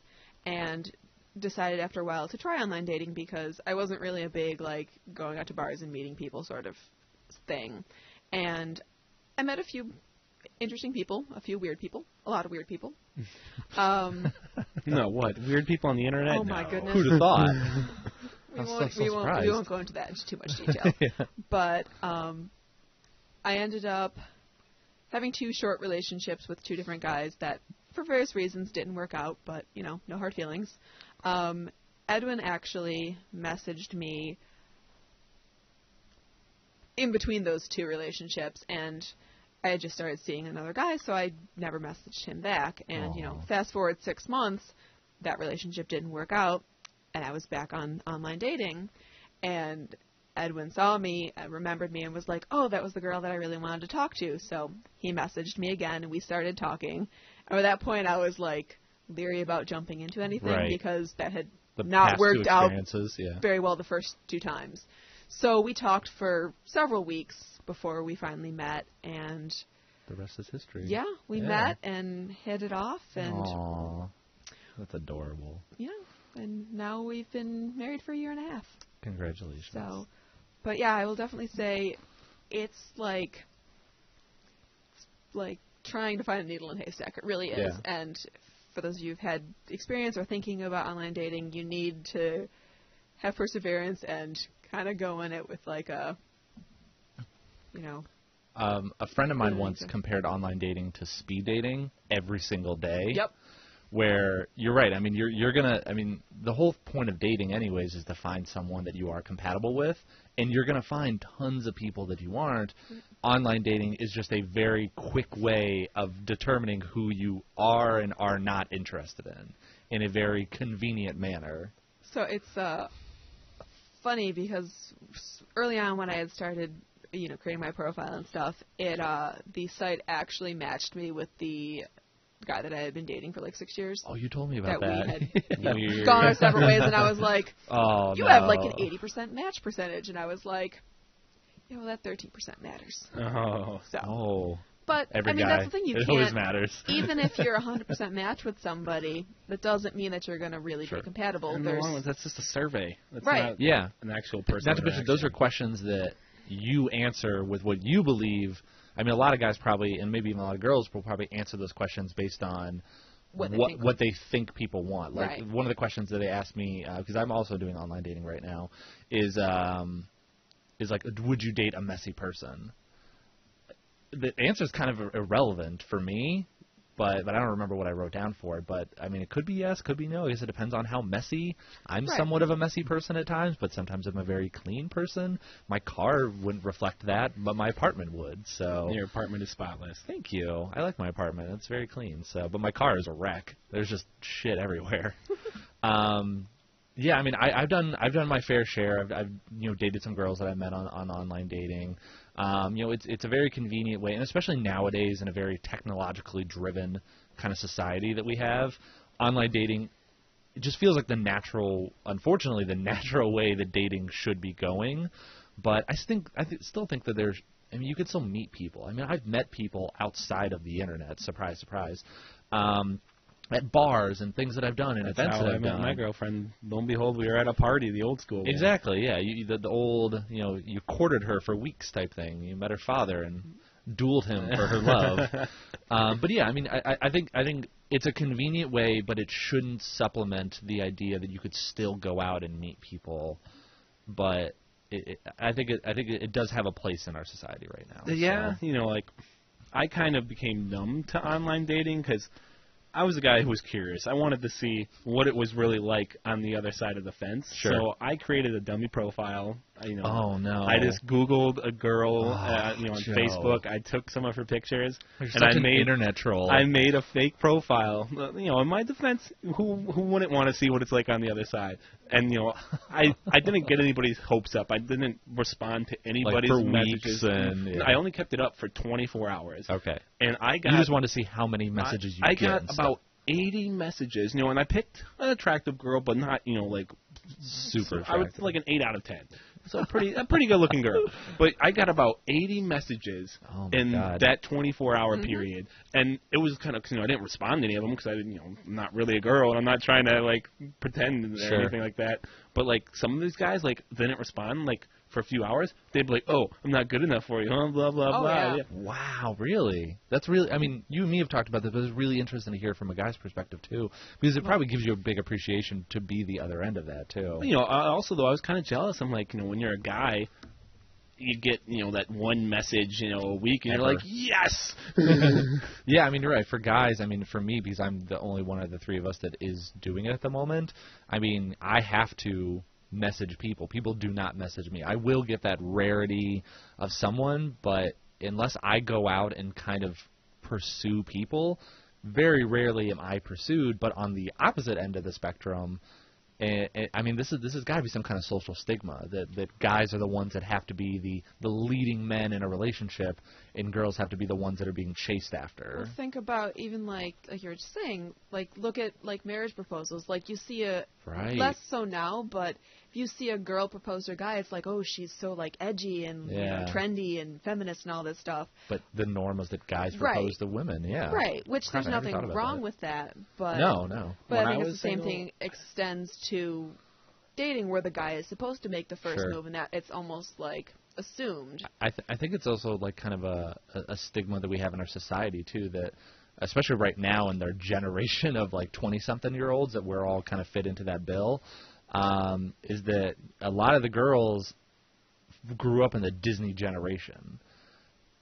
Speaker 2: and decided after a while to try online dating because I wasn't really a big, like, going out to bars and meeting people sort of thing. And I met a few interesting people, a few weird people, a lot of weird people.
Speaker 3: No, what? Weird people on the internet?
Speaker 2: Oh, my goodness.
Speaker 1: Who'd have thought?
Speaker 2: We won't go into that in too much detail. Yeah. But I ended up having 2 short relationships with 2 different guys that, for various reasons, didn't work out, but, you know, no hard feelings. Edwin actually messaged me in between those 2 relationships, and I had just started seeing another guy, so I never messaged him back. And, you know, fast forward 6 months, that relationship didn't work out, and I was back on online dating, and Edwin saw me, remembered me, and was like, oh, that was the girl that I really wanted to talk to. So he messaged me again, and we started talking. And at that point, I was, like, leery about jumping into anything because that had not worked out very well the first 2 times. So we talked for several weeks before we finally met, and
Speaker 1: the rest is history.
Speaker 2: Yeah, we met and hit it off. And
Speaker 1: aww, that's adorable.
Speaker 2: Yeah, and now we've been married for 1.5 years.
Speaker 1: Congratulations.
Speaker 2: So, but yeah, I will definitely say it's like trying to find a needle in a haystack. It really is. Yeah. And for those of you who've had experience or thinking about online dating, you need to have perseverance and kind of go in it with like a, you know.
Speaker 1: A friend of mine once compared online dating to speed dating every single day.
Speaker 2: Yep.
Speaker 1: Where you're right. I mean, you're gonna. I mean, the whole point of dating, anyways, is to find someone that you are compatible with, and you're gonna find tons of people that you aren't. Online dating is just a very quick way of determining who you are and are not interested in a very convenient manner.
Speaker 2: So it's funny because early on when I had started, you know, creating my profile and stuff, the site actually matched me with the guy that I had been dating for like 6 years.
Speaker 1: Oh, you told me about that.
Speaker 2: We had gone our separate ways, and I was like,
Speaker 1: oh,
Speaker 2: you have like an 80% match percentage. And I was like, yeah, well, that 13% matters.
Speaker 3: Oh.
Speaker 2: So.
Speaker 1: Oh.
Speaker 2: But,
Speaker 1: every
Speaker 2: I mean,
Speaker 1: guy.
Speaker 2: that's the thing. You
Speaker 1: it
Speaker 2: can't,
Speaker 1: always matters.
Speaker 2: even if you're 100% match with somebody, that doesn't mean that you're going to really be compatible.
Speaker 3: And that's just a survey. That's
Speaker 2: not
Speaker 3: an actual person.
Speaker 1: Not to mention, those are questions that you answer with what you believe. I mean, a lot of guys probably, and maybe even a lot of girls, will probably answer those questions based on what they think people want. Like one of the questions that they asked me, because I'm also doing online dating right now, is like, would you date a messy person? The answer is kind of irrelevant for me, but I don't remember what I wrote down for it. But, I mean, it could be yes, could be no. I guess it depends on how messy. I'm somewhat of a messy person at times, but sometimes I'm a very clean person. My car wouldn't reflect that, but my apartment would. So
Speaker 3: your apartment is spotless.
Speaker 1: Thank you. I like my apartment. It's very clean. So, but my car is a wreck. There's just shit everywhere. Yeah, I mean, I've done my fair share. I've dated some girls that I met on online dating. It's a very convenient way, and especially nowadays in a very technologically driven kind of society that we have, online dating it just feels like unfortunately, the natural way that dating should be going. But I still think that you could still meet people. I mean, I've met people outside of the internet. Surprise, surprise. At bars and things that I've done and events that I've done.
Speaker 3: I met my girlfriend. Lo and behold, we were at a party, the old school way.
Speaker 1: Exactly, yeah. The old, you courted her for weeks type thing. You met her father and dueled him for her love. But yeah, I mean, I think it's a convenient way, but it shouldn't supplement the idea that you could still go out and meet people. But I think it does have a place in our society right now.
Speaker 3: Yeah,
Speaker 1: so.
Speaker 3: I kind of became numb to online dating because I was a guy who was curious. I wanted to see what it was really like on the other side of the fence.
Speaker 1: Sure.
Speaker 3: So I created a dummy profile.
Speaker 1: Oh no!
Speaker 3: I just Googled a girl, on
Speaker 1: Joe.
Speaker 3: Facebook. I took some of her pictures,
Speaker 1: You're
Speaker 3: and
Speaker 1: such an internet troll.
Speaker 3: I made a fake profile. In my defense, who wouldn't want to see what it's like on the other side? And I didn't get anybody's hopes up. I didn't respond to anybody's
Speaker 1: for
Speaker 3: messages.
Speaker 1: Weeks and, yeah.
Speaker 3: I only kept it up for 24 hours.
Speaker 1: Okay.
Speaker 3: And I got.
Speaker 1: You just want to see how many messages you get.
Speaker 3: I got about 80 messages. And I picked an attractive girl, but not
Speaker 1: super attractive.
Speaker 3: I would like an 8 out of 10. So a pretty good looking girl. But I got about 80 messages in that 24-hour period, and it was kind of I didn't respond to any of them because I'm not really a girl and I'm not trying to pretend or anything like that. But some of these guys didn't respond for a few hours. They'd be like, "Oh, I'm not good enough for you," blah blah blah.
Speaker 2: Yeah.
Speaker 1: Wow, really? That's really. I mean, you and me have talked about this, but it's really interesting to hear from a guy's perspective too, because it probably gives you a big appreciation to be the other end of that too.
Speaker 3: Also though, I was kind of jealous. I'm like, when you're a guy, you get that one message a week, and you're like, yes.
Speaker 1: Yeah, I mean, you're right. For guys, I mean, for me, because I'm the only one of the three of us that is doing it at the moment. I mean, I have to message people. People do not message me. I will get that rarity of someone, but unless I go out and kind of pursue people, very rarely am I pursued. But on the opposite end of the spectrum, I mean, this has got to be some kind of social stigma that guys are the ones that have to be the leading men in a relationship, and girls have to be the ones that are being chased after.
Speaker 2: Well, think about even like you were just saying, look at marriage proposals. You see less so now, but if you see a girl propose to a guy, it's like, oh, she's so edgy and trendy and feminist and all this stuff.
Speaker 1: But the norm is that guys propose to women, yeah.
Speaker 2: Right, which there's nothing wrong with that. But
Speaker 1: no.
Speaker 2: But I think it's the same thing extends to dating, where the guy is supposed to make the first move, and that it's almost assumed.
Speaker 1: I think it's also kind of a stigma that we have in our society too, that especially right now in their generation of 20-something-year-olds that we're all kind of fit into that bill, is that a lot of the girls grew up in the Disney generation.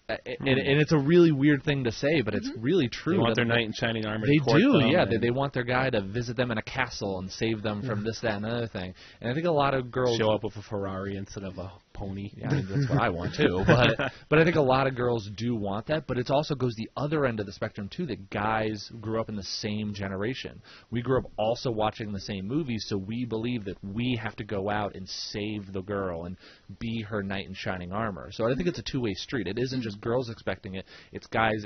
Speaker 1: And it's a really weird thing to say, but it's really true.
Speaker 3: They want their knight in shining armor.
Speaker 1: They do, yeah. They want their guy to visit them in a castle and save them from this, that, and another thing. And I think a lot of girls
Speaker 3: show up with a Ferrari instead of a pony.
Speaker 1: Yeah, I mean, that's what I want too. But I think a lot of girls do want that. But it also goes the other end of the spectrum too. That guys grew up in the same generation. We grew up also watching the same movies, so we believe that we have to go out and save the girl and be her knight in shining armor. So I think it's a two-way street. It isn't just girls expecting it. It's guys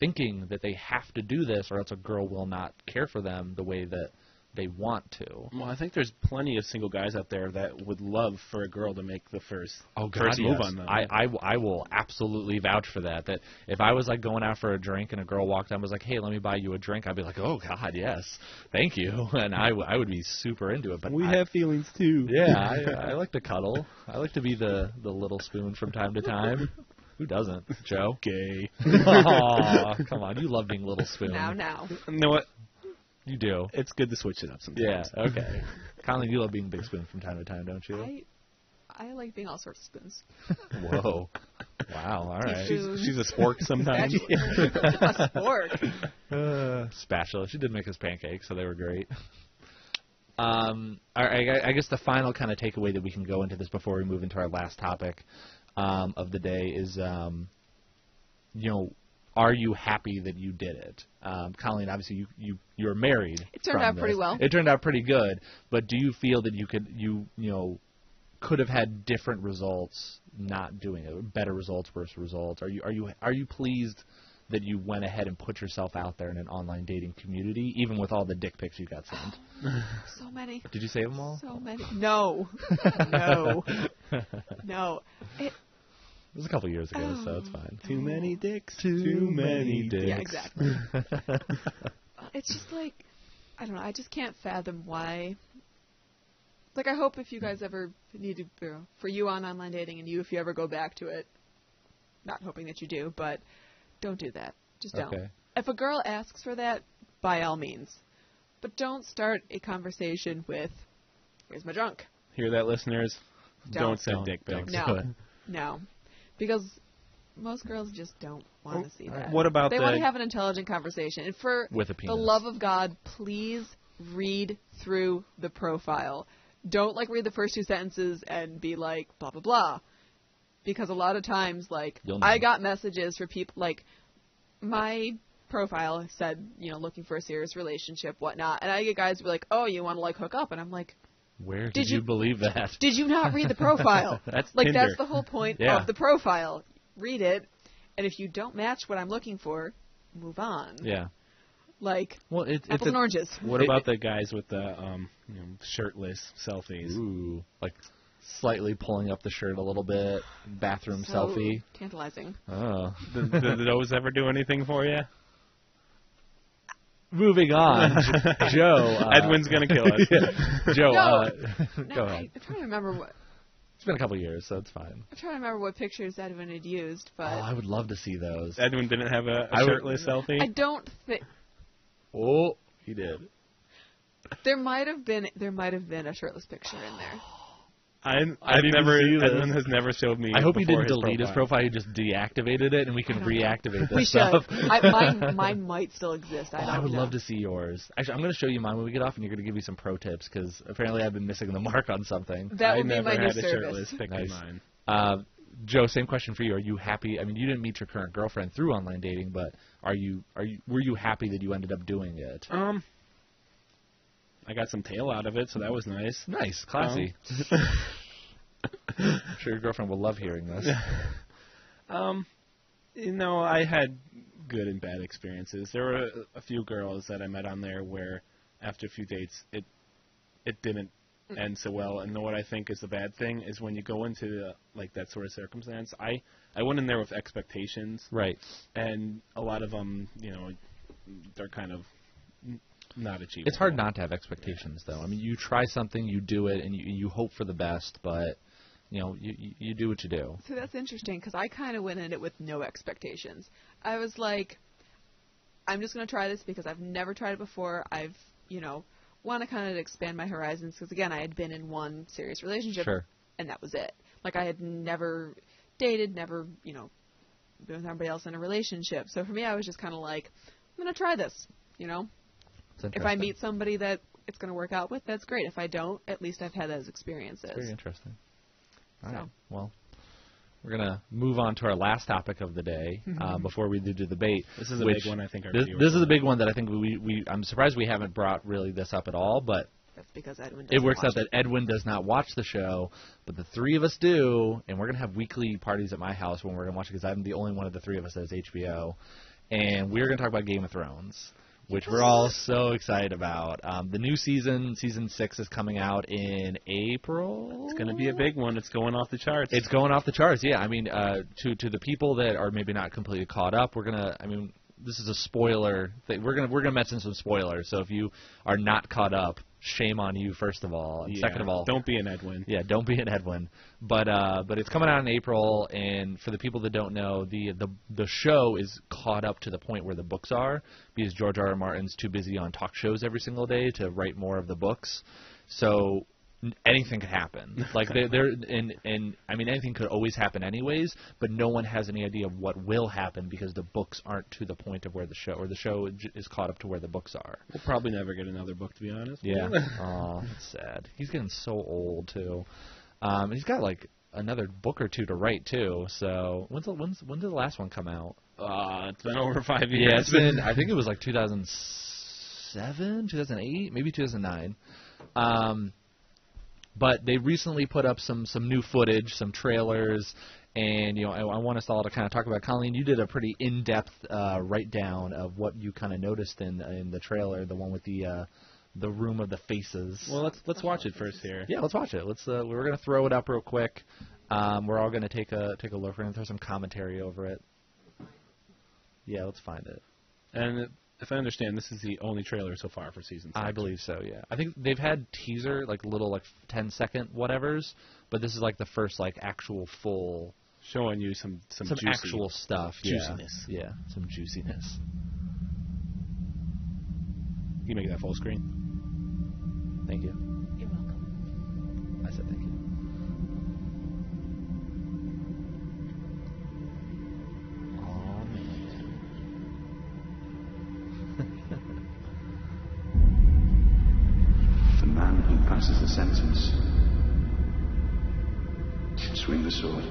Speaker 1: thinking that they have to do this, or else a girl will not care for them the way that they want to.
Speaker 3: Well, I think there's plenty of single guys out there that would love for a girl to make the first
Speaker 1: move
Speaker 3: move on them.
Speaker 1: I will absolutely vouch for that. That if I was going out for a drink and a girl walked up and was like, "Hey, let me buy you a drink," I'd be like, "Oh God, yes, thank you," and I would be super into it. But
Speaker 3: we have feelings too.
Speaker 1: Yeah, I like to cuddle. I like to be the little spoon from time to time. Who doesn't, Joe?
Speaker 3: Gay.
Speaker 1: Aw, come on, you love being little spoon.
Speaker 2: Now.
Speaker 3: You know what?
Speaker 1: You do.
Speaker 3: It's good to switch it up sometimes.
Speaker 1: Yeah, okay. Colleen, you love being big spoon from time to time, don't you?
Speaker 2: I like being all sorts of spoons.
Speaker 1: Whoa. Wow, all right.
Speaker 3: She's a spork sometimes.
Speaker 2: A spork.
Speaker 1: Spatula. She did make us pancakes, so they were great. I guess the final kind of takeaway that we can go into this before we move into our last topic of the day is, are you happy that you did it? Colleen, obviously you're married.
Speaker 2: It turned out pretty well.
Speaker 1: It turned out pretty good. But do you feel that you could have had different results not doing it, better results, worse results? Are you pleased that you went ahead and put yourself out there in an online dating community, even with all the dick pics you got sent?
Speaker 2: So many.
Speaker 1: Did you save them all?
Speaker 2: So many. No. No. No.
Speaker 1: It was a couple years ago, so it's fine.
Speaker 3: Too many dicks. Too many dicks.
Speaker 2: Yeah, exactly. It's just like, I don't know. I just can't fathom why. Like, I hope if you guys ever need to, for you on online dating and you if you ever go back to it, not hoping that you do, but don't do that. Just don't.
Speaker 1: Okay.
Speaker 2: If a girl asks for that, by all means. But don't start a conversation with, here's my junk.
Speaker 3: Hear that, listeners? Don't send dick pics.
Speaker 2: No. No. Because most girls just don't want to see that.
Speaker 3: What about
Speaker 2: They want to have an intelligent conversation. And for
Speaker 1: with a penis.
Speaker 2: the love of God, please read through the profile. Don't, like, read the first 2 sentences and be like, blah, blah, blah. Because a lot of times, like, I got messages for people, like, my profile said, you know, looking for a serious relationship, whatnot. And I get guys who be like, oh, you want to, like, hook up? And I'm like,
Speaker 1: where did you believe that?
Speaker 2: Did you not read the profile?
Speaker 3: That's
Speaker 2: like,
Speaker 3: Tinder.
Speaker 2: that's the whole point of the profile. Read it. And if you don't match what I'm looking for, move on.
Speaker 1: Yeah.
Speaker 2: Like,
Speaker 1: well,
Speaker 2: apples and oranges.
Speaker 3: What about the guys with the shirtless selfies?
Speaker 1: Ooh, like slightly pulling up the shirt a little bit, bathroom selfie.
Speaker 2: Tantalizing.
Speaker 3: Oh. Did those ever do anything for you?
Speaker 1: Moving on, Joe.
Speaker 3: Edwin's gonna kill us.
Speaker 1: Joe,
Speaker 2: go ahead. I'm trying to remember what.
Speaker 1: It's been a couple years, so it's fine.
Speaker 2: I'm trying to remember what pictures Edwin had used, but.
Speaker 1: Oh, I would love to see those.
Speaker 3: Edwin didn't have a shirtless selfie?
Speaker 2: I don't think.
Speaker 1: Oh, he did.
Speaker 2: There might have been a shirtless picture in there.
Speaker 3: Edwin has never showed me.
Speaker 1: I hope he didn't delete
Speaker 3: his
Speaker 1: his profile. He just deactivated it, and we can reactivate this
Speaker 2: we
Speaker 1: stuff.
Speaker 2: Should. Mine might still exist.
Speaker 1: I would love to see yours. Actually, I'm going to show you mine when we get off, and you're going to give me some pro tips because apparently I've been missing the mark on something.
Speaker 2: That would be my new
Speaker 3: service.
Speaker 2: service.
Speaker 3: Pic of mine.
Speaker 1: Joe, same question for you. Are you happy? I mean, you didn't meet your current girlfriend through online dating, but were you happy that you ended up doing it?
Speaker 3: I got some tail out of it, so that was nice.
Speaker 1: Nice, classy. I'm sure your girlfriend will love hearing this.
Speaker 3: I had good and bad experiences. There were a few girls that I met on there where, after a few dates, it didn't end so well. And what I think is the bad thing is when you go into that sort of circumstance. I went in there with expectations,
Speaker 1: right?
Speaker 3: And a lot of them, they're kind of not achievable.
Speaker 1: It's hard not to have expectations, though. I mean, you try something, you do it, and you hope for the best, but you do what you do.
Speaker 2: So that's interesting because I kind of went in it with no expectations. I was like, I'm just going to try this because I've never tried it before. I've, want to kind of expand my horizons because, again, I had been in one serious relationship, and that was it. Like, I had never dated, never, been with somebody else in a relationship. So for me, I was just kind of like, I'm going to try this, If I meet somebody that it's going to work out with, that's great. If I don't, at least I've had those experiences.
Speaker 1: Very interesting. All right. Well, we're going to move on to our last topic of the day before we do the debate.
Speaker 3: This is a big one, I think.
Speaker 1: This is a big one that I think I'm surprised we haven't brought really this up at all, but
Speaker 2: that's because Edwin doesn't
Speaker 1: it works out
Speaker 2: watch
Speaker 1: that Edwin does not watch the show, but the three of us do, and we're going to have weekly parties at my house when we're going to watch it because I'm the only one of the three of us that has HBO, and we're going to talk about Game of Thrones, which we're all so excited about. The new season 6, is coming out in April.
Speaker 3: It's going to be a big one. It's going off the charts.
Speaker 1: It's going off the charts, yeah. I mean, to the people that are maybe not completely caught up, this is a spoiler thing. We're gonna mention some spoilers. So if you are not caught up, shame on you, first of all. And second of all,
Speaker 3: don't be an Edwin.
Speaker 1: Yeah, don't be an Edwin. But it's coming out in April, and for the people that don't know, the show is caught up to the point where the books are because George R.R. Martin's too busy on talk shows every single day to write more of the books. So anything could happen. Like anything could always happen anyways, but no one has any idea of what will happen because the books aren't to the point of where the show is caught up to where the books are.
Speaker 3: We'll probably never get another book, to be honest.
Speaker 1: Yeah. Oh, that's sad. He's getting so old too. He's got like another book or two to write too. So when did the last one come out?
Speaker 3: It's been over 5 years.
Speaker 1: Yeah, it's been. I think it was like 2007, 2008, maybe 2009. But they recently put up some new footage, some trailers, and I want us all to kind of talk about. Colleen, you did a pretty in-depth write down of what you kind of noticed in the trailer, the one with the room of the faces.
Speaker 3: Well, let's watch it first here.
Speaker 1: Yeah, let's watch it. We're gonna throw it up real quick. We're all gonna take a look. We're gonna throw some commentary over it. Yeah, let's find it.
Speaker 3: And if I understand, this is the only trailer so far for season 6.
Speaker 1: I believe so, yeah. I think they've had teaser, like little 10-second whatevers, but this is like the first actual full...
Speaker 3: Showing you some
Speaker 1: actual stuff.
Speaker 3: Juiciness.
Speaker 1: Yeah, some juiciness.
Speaker 3: You make that full screen?
Speaker 1: Thank you.
Speaker 2: You're welcome.
Speaker 1: I said thank you. Oh, man.
Speaker 4: The man who passes the sentence should swing the sword.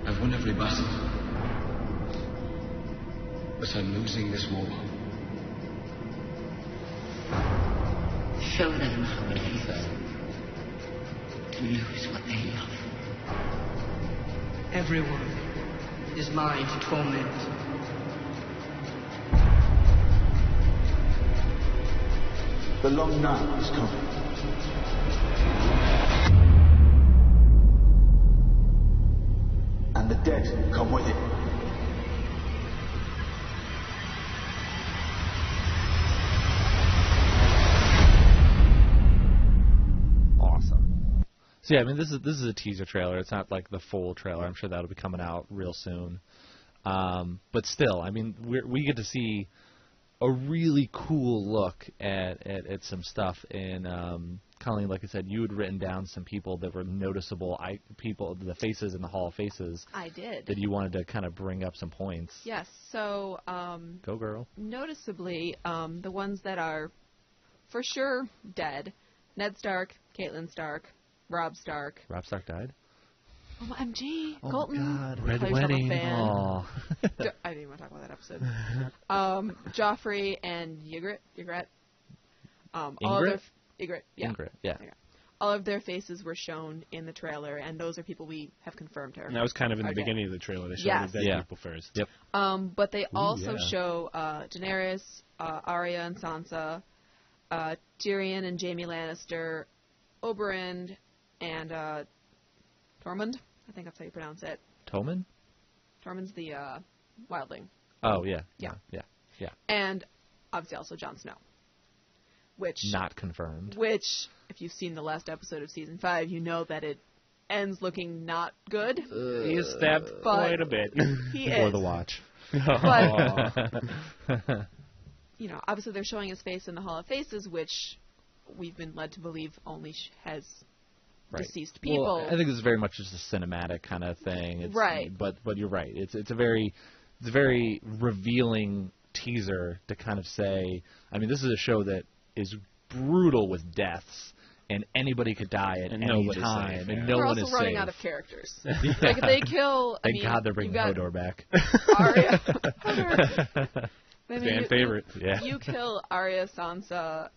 Speaker 4: I've won every battle, but I'm losing this war.
Speaker 5: Show them how it feels to lose what they love.
Speaker 6: Everyone is mine to torment.
Speaker 4: The long night is coming. And the dead come with it.
Speaker 1: Awesome. So yeah, I mean this is a teaser trailer. It's not like the full trailer. I'm sure that'll be coming out real soon. But still, I mean we get to see a really cool look at some stuff. And Colleen, like I said, you had written down some people that were noticeable, people, the faces in the Hall of Faces.
Speaker 2: I did.
Speaker 1: That you wanted to kind of bring up some points.
Speaker 2: Yes. So.
Speaker 1: Go girl.
Speaker 2: Noticeably, the ones that are for sure dead: Ned Stark, Catelyn Stark, Robb Stark.
Speaker 1: Robb Stark died?
Speaker 2: OMG,
Speaker 1: Oh
Speaker 2: Colton.
Speaker 1: God, Red
Speaker 2: Probably
Speaker 1: Wedding.
Speaker 2: from a fan.
Speaker 1: Aw.
Speaker 2: I didn't want to talk about that episode. Joffrey and Ygritte. All of their Ygritte, yeah.
Speaker 1: Ingrid, yeah.
Speaker 2: All of their faces were shown in the trailer, and those are people we have confirmed her.
Speaker 3: And that was kind of in the
Speaker 2: Okay.
Speaker 3: beginning of the trailer. They showed
Speaker 2: Yes.
Speaker 3: the dead people first.
Speaker 1: Yep.
Speaker 2: But they also
Speaker 1: yeah.
Speaker 2: show Daenerys, Arya and Sansa, Tyrion and Jaime Lannister, Oberyn, and Tormund. I think that's how you pronounce it.
Speaker 1: Tommen?
Speaker 2: Tormund's the wildling.
Speaker 1: Oh, yeah.
Speaker 2: Yeah.
Speaker 1: Yeah.
Speaker 2: And obviously also Jon Snow. Which,
Speaker 1: Not confirmed.
Speaker 2: Which, if you've seen the last episode of Season 5, you know that it ends looking not good.
Speaker 3: He is stabbed
Speaker 2: But
Speaker 3: quite a bit.
Speaker 2: He
Speaker 1: Before
Speaker 2: is.
Speaker 1: the watch.
Speaker 2: But, obviously they're showing his face in the Hall of Faces, which we've been led to believe only has
Speaker 1: Right.
Speaker 2: deceased people.
Speaker 1: Well, I think this is very much just a cinematic kind of thing. It's,
Speaker 2: Right.
Speaker 1: But you're right. It's a very revealing teaser to kind of say. I mean, this is a show that is brutal with deaths, and anybody could die at any
Speaker 3: nobody's
Speaker 1: time,
Speaker 3: safe,
Speaker 1: and
Speaker 3: yeah.
Speaker 1: no
Speaker 2: We're
Speaker 1: one
Speaker 2: also
Speaker 1: is
Speaker 2: running
Speaker 1: safe.
Speaker 2: out of characters. Like if they kill,
Speaker 1: Thank God they're bringing
Speaker 2: you've got
Speaker 1: Hodor back.
Speaker 2: Arya.
Speaker 3: Fan favorite.
Speaker 1: Yeah.
Speaker 2: You kill Arya, Sansa,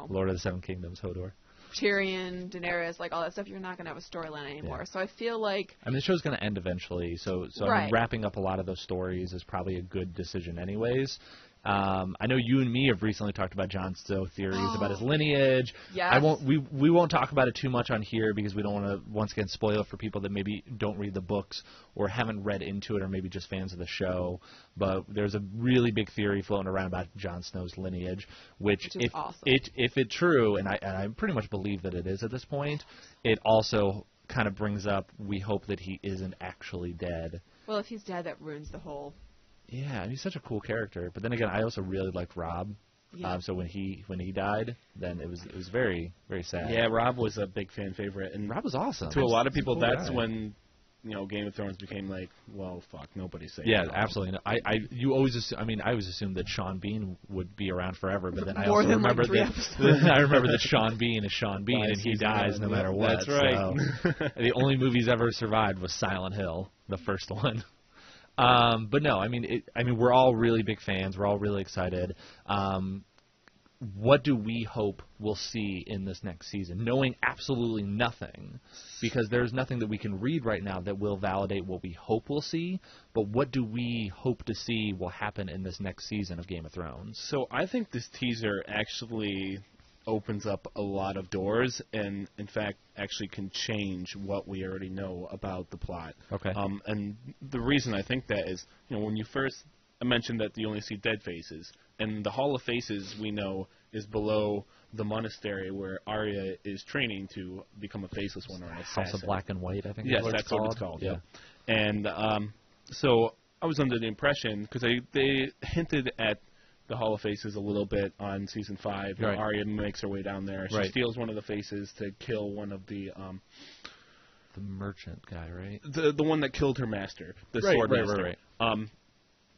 Speaker 1: Lord of the Seven Kingdoms, Hodor.
Speaker 2: Tyrion, Daenerys, like all that stuff. You're not going to have a storyline anymore.
Speaker 1: Yeah.
Speaker 2: So I feel like
Speaker 1: I mean, the show's going to end eventually, so I
Speaker 2: Right.
Speaker 1: mean, wrapping up a lot of those stories is probably a good decision anyways. I know you and me have recently talked about Jon Snow theories about his lineage.
Speaker 2: Yes.
Speaker 1: We won't talk about it too much on here because we don't want to once again spoil it for people that maybe don't read the books or haven't read into it or maybe just fans of the show. But there's a really big theory floating around about Jon Snow's lineage, which
Speaker 2: is
Speaker 1: if
Speaker 2: awesome.
Speaker 1: if it's true, and I pretty much believe that it is at this point, it also kind of brings up we hope that he isn't actually dead.
Speaker 2: well, if he's dead, that ruins the whole.
Speaker 1: Yeah, he's such a cool character. But then again, I also really liked Rob.
Speaker 2: Yeah.
Speaker 1: So when he died, then it was very, very sad.
Speaker 3: Yeah, Rob was a big fan favorite, and
Speaker 1: Rob was awesome.
Speaker 3: to a lot of people,
Speaker 1: He's a cool
Speaker 3: that's
Speaker 1: guy.
Speaker 3: when Game of Thrones became like, well, fuck, nobody's safe.
Speaker 1: Yeah, absolutely. You always I always assumed that Sean Bean would be around forever, but then I
Speaker 2: More
Speaker 1: also
Speaker 2: than, like,
Speaker 1: remember
Speaker 2: 3
Speaker 1: that I remember that Sean Bean is Sean Bean, and he
Speaker 3: season
Speaker 1: dies no
Speaker 3: one.
Speaker 1: matter
Speaker 3: Yeah,
Speaker 1: what.
Speaker 3: that's right.
Speaker 1: So, the only movie he's ever survived was Silent Hill, the first one. But no, I mean, we're all really big fans. We're all really excited. what do we hope we'll see in this next season, knowing absolutely nothing, because there's nothing that we can read right now that will validate what we hope we'll see, but what do we hope to see will happen in this next season of Game of Thrones?
Speaker 3: So I think this teaser actually opens up a lot of doors and, in fact, actually can change what we already know about the plot.
Speaker 1: Okay.
Speaker 3: And the reason I think that is, when you first mentioned that you only see dead faces, and the Hall of Faces we know is below the monastery where Arya is training to become a faceless one or an assassin.
Speaker 1: House of Black and White, I think.
Speaker 3: Yes,
Speaker 1: is
Speaker 3: that's
Speaker 1: what
Speaker 3: what it's called.
Speaker 1: Yeah.
Speaker 3: And so I was under the impression, because they hinted at the Hall of Faces a little bit on Season 5.
Speaker 1: Right.
Speaker 3: Arya makes her way down there. She steals one of the faces to kill one of the...
Speaker 1: the merchant guy, right?
Speaker 3: The one that killed her master, the sword master.
Speaker 1: Right.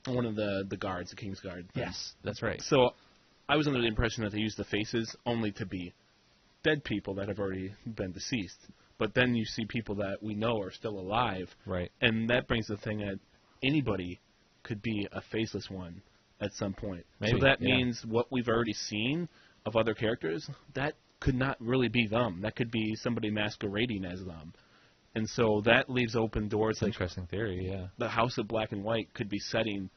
Speaker 3: One of the guards, the King's Guard.
Speaker 1: Yes, that's right.
Speaker 3: So I was under the impression that they used the faces only to be dead people that have already been deceased. But then you see people that we know are still alive.
Speaker 1: Right.
Speaker 3: And that brings the thing that anybody could be a faceless one at some point.
Speaker 1: Maybe,
Speaker 3: so that means what we've already seen of other characters, that could not really be them. That could be somebody masquerading as them. And so that leaves open doors.
Speaker 1: That's an interesting theory, yeah.
Speaker 3: The House of Black and White could be setting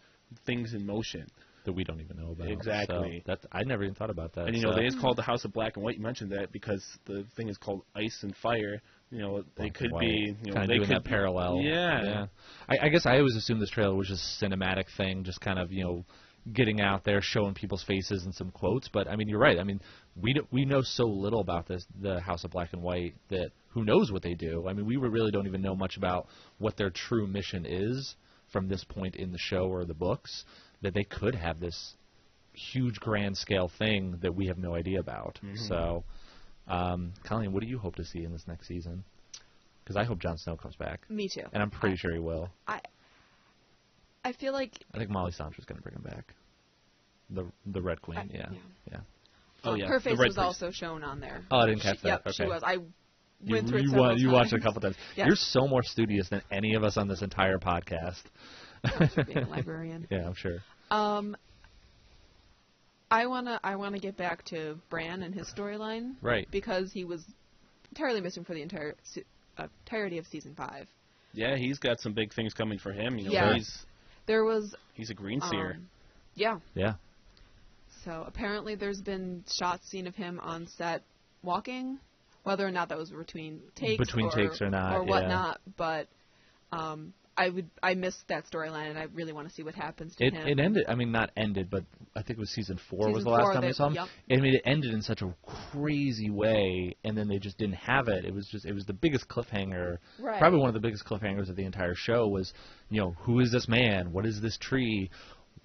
Speaker 3: things in motion
Speaker 1: that we don't even know about.
Speaker 3: Exactly.
Speaker 1: So I never even thought about that.
Speaker 3: And, they is called the House of Black and White. You mentioned that because the thing is called Ice and Fire. They could be...
Speaker 1: kind of doing that parallel.
Speaker 3: Yeah.
Speaker 1: I guess I always assumed this trailer was just a cinematic thing, just kind of, getting out there, showing people's faces and some quotes. But, you're right. We know so little about the House of Black and White, that who knows what they do. We really don't even know much about what their true mission is from this point in the show or the books, that they could have this huge grand scale thing that we have no idea about. Mm-hmm. So, Colleen, what do you hope to see in this next season? Because I hope Jon Snow comes back.
Speaker 2: Me too.
Speaker 1: And I'm pretty sure he will.
Speaker 2: I feel like...
Speaker 1: I think Molly Sandra's going to bring him back. The Red Queen, yeah.
Speaker 3: Oh, yeah.
Speaker 2: Her face was also shown on there.
Speaker 1: Oh, I didn't catch that.
Speaker 2: Yep,
Speaker 1: okay.
Speaker 2: she was. I went through it several times.
Speaker 1: You watched it a couple times.
Speaker 2: Yeah.
Speaker 1: You're so more studious than any of us on this entire podcast.
Speaker 2: Being a librarian.
Speaker 1: Yeah, I'm sure.
Speaker 2: I wanna get back to Bran and his storyline.
Speaker 1: Right.
Speaker 2: Because he was entirely missing for the entirety of Season 5.
Speaker 3: Yeah, he's got some big things coming for him. He's a green seer.
Speaker 2: Yeah.
Speaker 1: Yeah.
Speaker 2: So apparently there's been shots seen of him on set walking, whether or not that was between takes or not, or whatnot. But I missed that storyline, and I really want to see what happens to him.
Speaker 1: It ended. Not ended, but I think it was season 4 was the last time we saw him.
Speaker 2: Yep.
Speaker 1: It ended in such a crazy way, and then they just didn't have it. It was the biggest cliffhanger.
Speaker 2: Right.
Speaker 1: Probably one of the biggest cliffhangers of the entire show was, who is this man? What is this tree?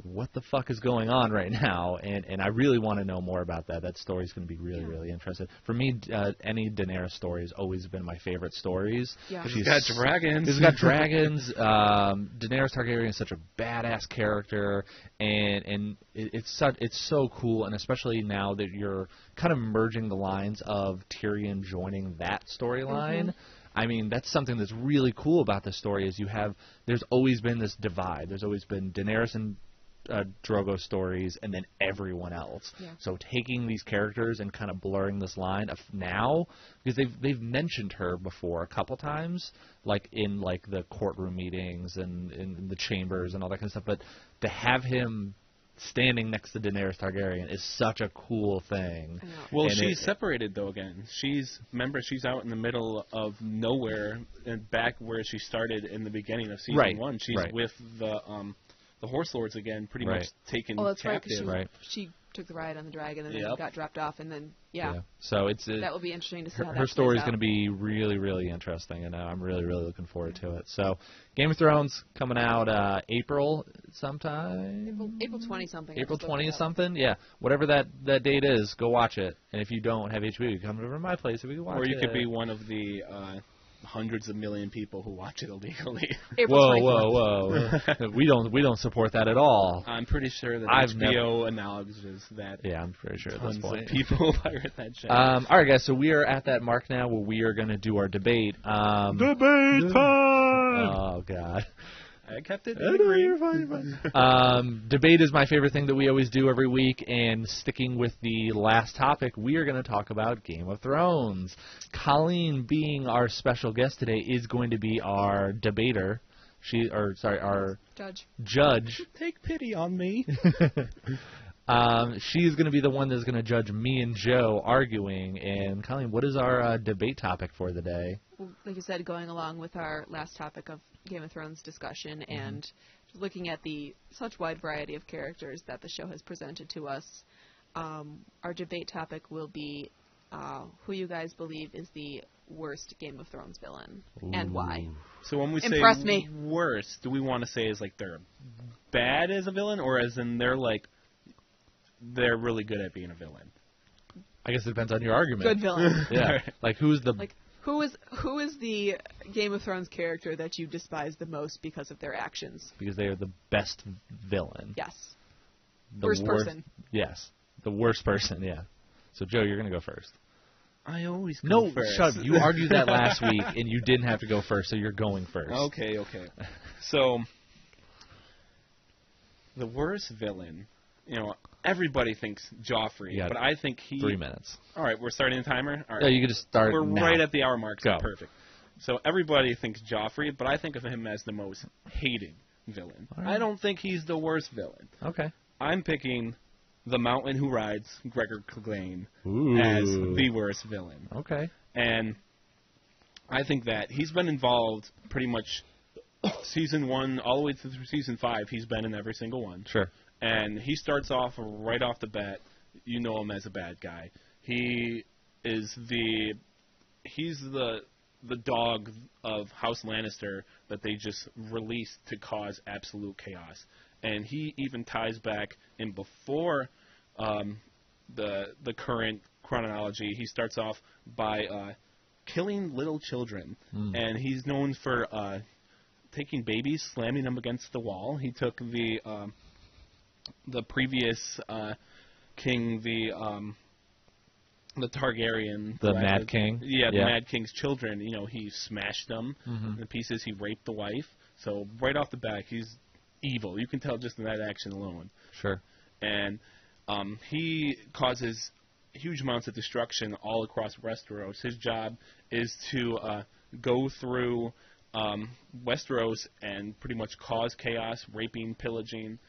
Speaker 1: What the fuck is going on right now? And I really want to know more about that. That story's going to be really, really interesting. For me, any Daenerys story has always been my favorite stories.
Speaker 2: Yeah.
Speaker 3: She's got dragons.
Speaker 1: She's got dragons. Daenerys Targaryen is such a badass character, and it's so cool, and especially now that you're kind of merging the lines of Tyrion joining that storyline. Mm-hmm. That's something that's really cool about this story is there's always been this divide. There's always been Daenerys and Drogo stories, and then everyone else. Yeah. So taking these characters and kind of blurring this line of now, because they've mentioned her before a couple times, like in the courtroom meetings and in the chambers and all that kind of stuff. But to have him standing next to Daenerys Targaryen is such a cool thing.
Speaker 3: Well, she's separated though again. She's out in the middle of nowhere and back where she started in the beginning of season 1. She's with the Horse Lords again, pretty much taken captive.
Speaker 2: Right, she took the ride on the dragon and then got dropped off, and then
Speaker 1: So
Speaker 2: that will be interesting to see.
Speaker 1: Her story is going to be really, really interesting, and I'm really, really looking forward to it. So, Game of Thrones coming out April sometime.
Speaker 2: April 20-something.
Speaker 1: April 20-something. Yeah, whatever that date is, go watch it. And if you don't have HBO, you can come over to my place and we can watch it.
Speaker 3: Or you could be one of the hundreds of million people who watch it illegally.
Speaker 1: Whoa! we don't support that at all.
Speaker 3: I'm pretty sure that HBO acknowledges that.
Speaker 1: Yeah, I'm pretty sure at this point.
Speaker 3: Tons of people pirate that show.
Speaker 1: All right, guys. So we are at that mark now where we are going to do our debate.
Speaker 3: Debate time.
Speaker 1: Oh God.
Speaker 3: I kept it.
Speaker 1: You're fine. Debate is my favorite thing that we always do every week, and sticking with the last topic, we are going to talk about Game of Thrones. Colleen, being our special guest today, is going to be our debater. Our judge.
Speaker 3: Take pity on me.
Speaker 1: She's going to be the one that's going to judge me and Joe arguing. And Colleen, what is our debate topic for the day?
Speaker 2: Well, like you said, going along with our last topic of Game of Thrones discussion and looking at the such wide variety of characters that the show has presented to us, our debate topic will be who you guys believe is the worst Game of Thrones villain and why.
Speaker 3: So when we say worst, do we want to say is like they're bad as a villain, or as in they're really good at being a villain?
Speaker 1: I guess it depends on your argument.
Speaker 2: Good villain.
Speaker 1: Yeah. Like who is
Speaker 2: the Game of Thrones character that you despise the most because of their actions?
Speaker 1: Because they are the best villain.
Speaker 2: Yes.
Speaker 1: The
Speaker 2: worst person.
Speaker 1: Yes. The worst person, yeah. So Joe, you're going to go first.
Speaker 3: I always go first.
Speaker 1: No, shut up. You argued that last week, and you didn't have to go first, so you're going first.
Speaker 3: Okay. So, the worst villain, everybody thinks Joffrey, but I think
Speaker 1: 3 minutes.
Speaker 3: All right, we're starting the timer? All right.
Speaker 1: Yeah, you can just start
Speaker 3: We're
Speaker 1: now.
Speaker 3: right at the hour mark, so
Speaker 1: Go.
Speaker 3: perfect. So everybody thinks Joffrey, but I think of him as the most hated villain. Right. I don't think he's the worst villain.
Speaker 1: Okay.
Speaker 3: I'm picking the mountain who rides, Gregor Clegane, as the worst villain.
Speaker 1: Okay.
Speaker 3: And I think that he's been involved pretty much season 1 all the way through season 5. He's been in every single one.
Speaker 1: Sure.
Speaker 3: And he starts off right off the bat. You know him as a bad guy. He's the dog of House Lannister that they just released to cause absolute chaos. And he even ties back in before the current chronology. He starts off by killing little children, and he's known for taking babies, slamming them against the wall. He took the previous king, the Targaryen,
Speaker 1: the Mad King.
Speaker 3: Yeah, the Mad King's children. He smashed them into pieces. He raped the wife. So right off the bat, he's evil. You can tell just in that action alone.
Speaker 1: Sure.
Speaker 3: And he causes huge amounts of destruction all across Westeros. His job is to go through Westeros and pretty much cause chaos, raping, pillaging.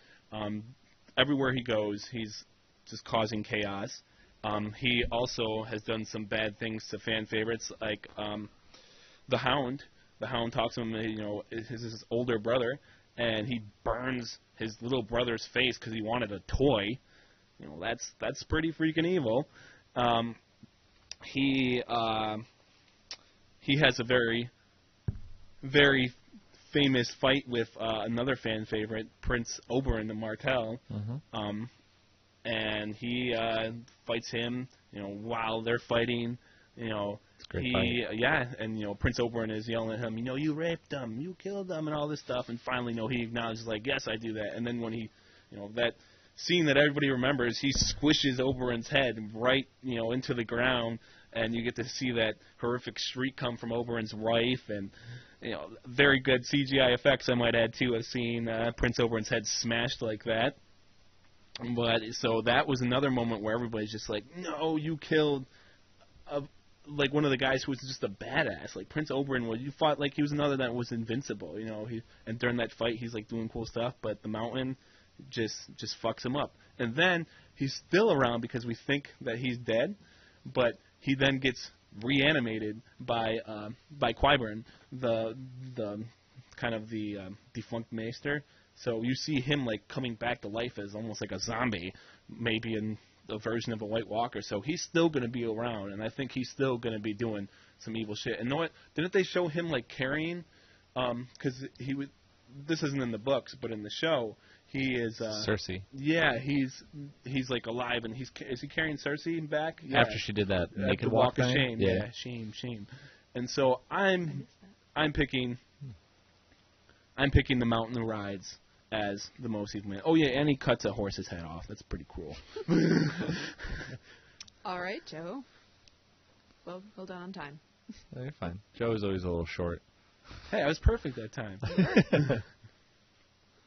Speaker 3: Everywhere he goes, he's just causing chaos. He also has done some bad things to fan favorites, like the Hound. The Hound talks to him, his older brother, and he burns his little brother's face because he wanted a toy. That's pretty freaking evil. He has a very, very famous fight with another fan favorite, Prince Oberyn of Martell. And he fights him, while they're fighting.
Speaker 1: It's a great fight.
Speaker 3: Yeah, and Prince Oberyn is yelling at him, you raped them, you killed them, and all this stuff. And finally, he acknowledges, like, yes, I do that. And then when he, that scene that everybody remembers, he squishes Oberyn's head right, into the ground, and you get to see that horrific shriek come from Oberyn's wife, and very good CGI effects, I might add, too, of seeing Prince Oberyn's head smashed like that. But so that was another moment where everybody's just like, no, you killed like one of the guys who was just a badass. Like Prince Oberyn you fought like he was another that was invincible, and during that fight he's like doing cool stuff, but the mountain just fucks him up. And then he's still around because we think that he's dead, but he then gets reanimated by Qyburn, the kind of the defunct maester. So you see him like coming back to life as almost like a zombie, maybe in a version of a White Walker. So he's still going to be around, and I think he's still going to be doing some evil shit. And know what? Didn't they show him like carrying? Because he was. This isn't in the books, but in the show, he is.
Speaker 1: Cersei.
Speaker 3: Yeah, he's like alive, and is he carrying Cersei back? Yeah.
Speaker 1: After she did that naked
Speaker 3: walk
Speaker 1: thing?
Speaker 3: of shame. Yeah, shame. And so I'm picking the mountain who rides as the most evil man. Oh yeah, and he cuts a horse's head off. That's pretty cruel.
Speaker 2: All right, Joe. Well done on time.
Speaker 1: You're fine. Joe is always a little short.
Speaker 3: Hey, I was perfect that time.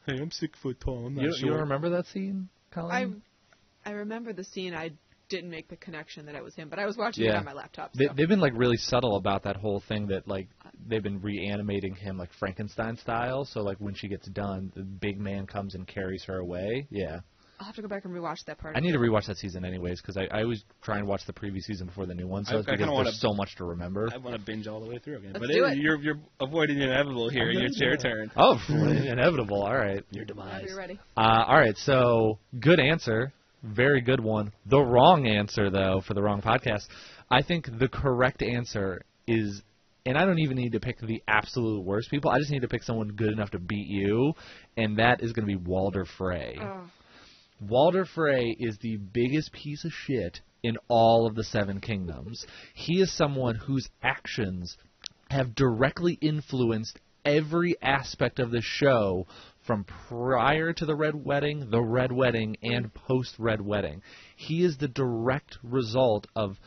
Speaker 3: Hey, I'm 6 foot tall. I'm not
Speaker 1: You
Speaker 3: short.
Speaker 1: don't remember that scene, Colleen?
Speaker 2: I remember the scene. I didn't make the connection that it was him, but I was watching it on my laptop. So.
Speaker 1: They've been like really subtle about that whole thing that like they've been reanimating him like Frankenstein style. So like when she gets done, the big man comes and carries her away. Yeah.
Speaker 2: I'll have to go back and rewatch that part.
Speaker 1: I need to rewatch that season anyways because I always try and watch the previous season before the new one. So because there's so much to remember.
Speaker 3: I want to binge all the way through again.
Speaker 2: Let's
Speaker 3: but
Speaker 2: do it.
Speaker 3: You're avoiding the inevitable here. It's your turn.
Speaker 1: Oh, inevitable. All right.
Speaker 3: Your demise.
Speaker 2: Whenever you're ready.
Speaker 1: All right. So good answer. Very good one. The wrong answer, though, for the wrong podcast. I think the correct answer is, and I don't even need to pick the absolute worst people. I just need to pick someone good enough to beat you, and that is going to be Walder Frey.
Speaker 2: Oh.
Speaker 1: Walder Frey is the biggest piece of shit in all of the Seven Kingdoms. He is someone whose actions have directly influenced every aspect of the show from prior to the Red Wedding, and post-Red Wedding. He is the direct result of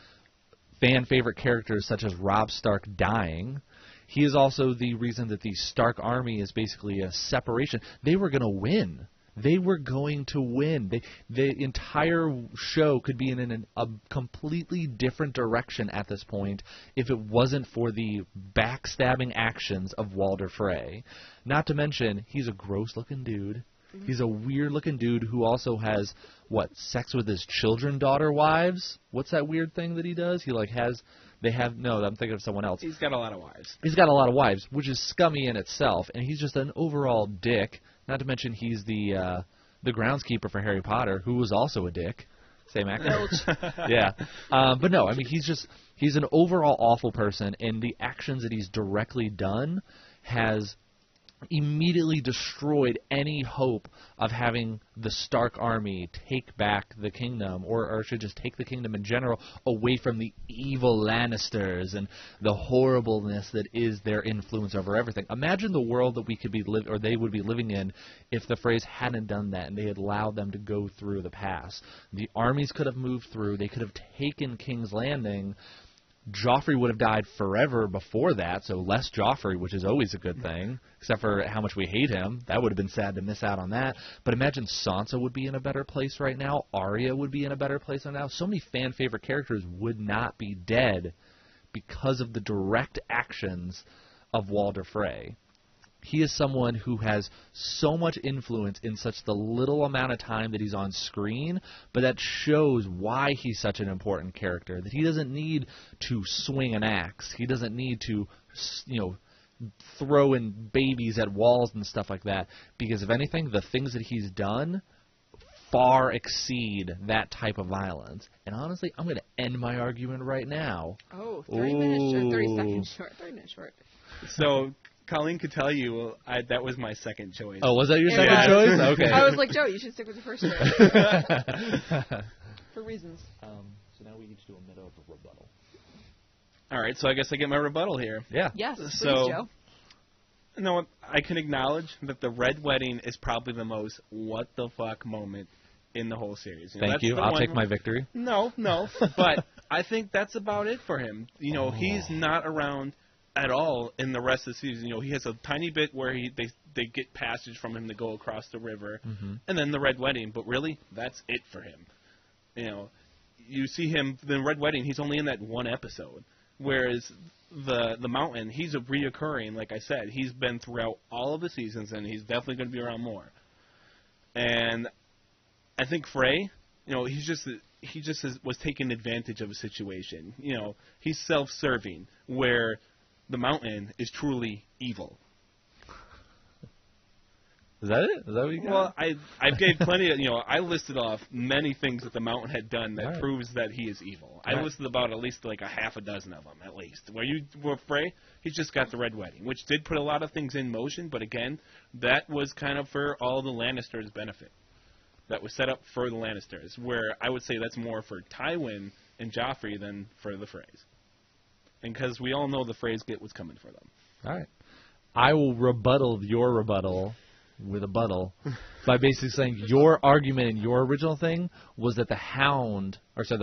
Speaker 1: fan-favorite characters such as Robb Stark dying. He is also the reason that the Stark army is basically a separation. They were going to win. They were going to win. The entire show could be in a completely different direction at this point if it wasn't for the backstabbing actions of Walder Frey. Not to mention, he's a gross-looking dude. He's a weird-looking dude who also has, sex with his daughter wives? What's that weird thing that he does? He, I'm thinking of someone else.
Speaker 3: He's got a lot of wives.
Speaker 1: He's got a lot of wives, which is scummy in itself, and he's just an overall dick. Not to mention he's the groundskeeper for Harry Potter, who was also a dick. Same actor. Yeah. But no, I mean, he's an overall awful person, and the actions that he's directly done has immediately destroyed any hope of having the Stark army take back the kingdom, or should just take the kingdom in general away from the evil Lannisters and the horribleness that is their influence over everything. Imagine the world that we could be they would be living in if the Freys hadn't done that and they had allowed them to go through the pass. The armies could have moved through. They could have taken King's Landing. Joffrey would have died forever before that, so less Joffrey, which is always a good thing, except for how much we hate him. That would have been sad to miss out on that. But imagine Sansa would be in a better place right now. Arya would be in a better place right now. So many fan-favorite characters would not be dead because of the direct actions of Walder Frey. He is someone who has so much influence in such the little amount of time that he's on screen, but that shows why he's such an important character, that he doesn't need to swing an axe. He doesn't need to, throw in babies at walls and stuff like that, because if anything, the things that he's done far exceed that type of violence. And honestly, I'm going to end my argument right now.
Speaker 2: Oh, 30 minutes short, 30 seconds short, 30 minutes short.
Speaker 3: So Colleen could tell you that was my second choice.
Speaker 1: Oh, was that your second choice? Okay.
Speaker 2: I was like, Joe, you should stick with your first choice. For reasons.
Speaker 1: So now we each do a middle of a rebuttal.
Speaker 3: All right, so I guess I get my rebuttal here.
Speaker 1: Yeah.
Speaker 2: Yes, please,
Speaker 3: so,
Speaker 2: Joe.
Speaker 3: No, I can acknowledge that the Red Wedding is probably the most what-the-fuck moment in the whole series.
Speaker 1: Thank you. I'll take my victory.
Speaker 3: No. But I think that's about it for him. He's not around at all in the rest of the season. He has a tiny bit where they get passage from him to go across the river, and then the Red Wedding. But really, that's it for him. You see him, the Red Wedding, he's only in that one episode. Whereas the Mountain, he's a reoccurring, like I said. He's been throughout all of the seasons, and he's definitely going to be around more. And I think Frey, he just was taking advantage of a situation. He's self-serving, where the Mountain is truly evil.
Speaker 1: Is that it? Is that what you got?
Speaker 3: Well, I gave plenty of, I listed off many things that the Mountain had done that proves that he is evil. I listed about at least like a half a dozen of them, at least. Where Frey, he's just got the Red Wedding, which did put a lot of things in motion, but again, that was kind of for all the Lannisters' benefit. That was set up for the Lannisters, where I would say that's more for Tywin and Joffrey than for the Freys. And because we all know the Freys get what's coming for them.
Speaker 1: All right. I will rebuttal your rebuttal with a buttle by basically saying your argument in your original thing was that the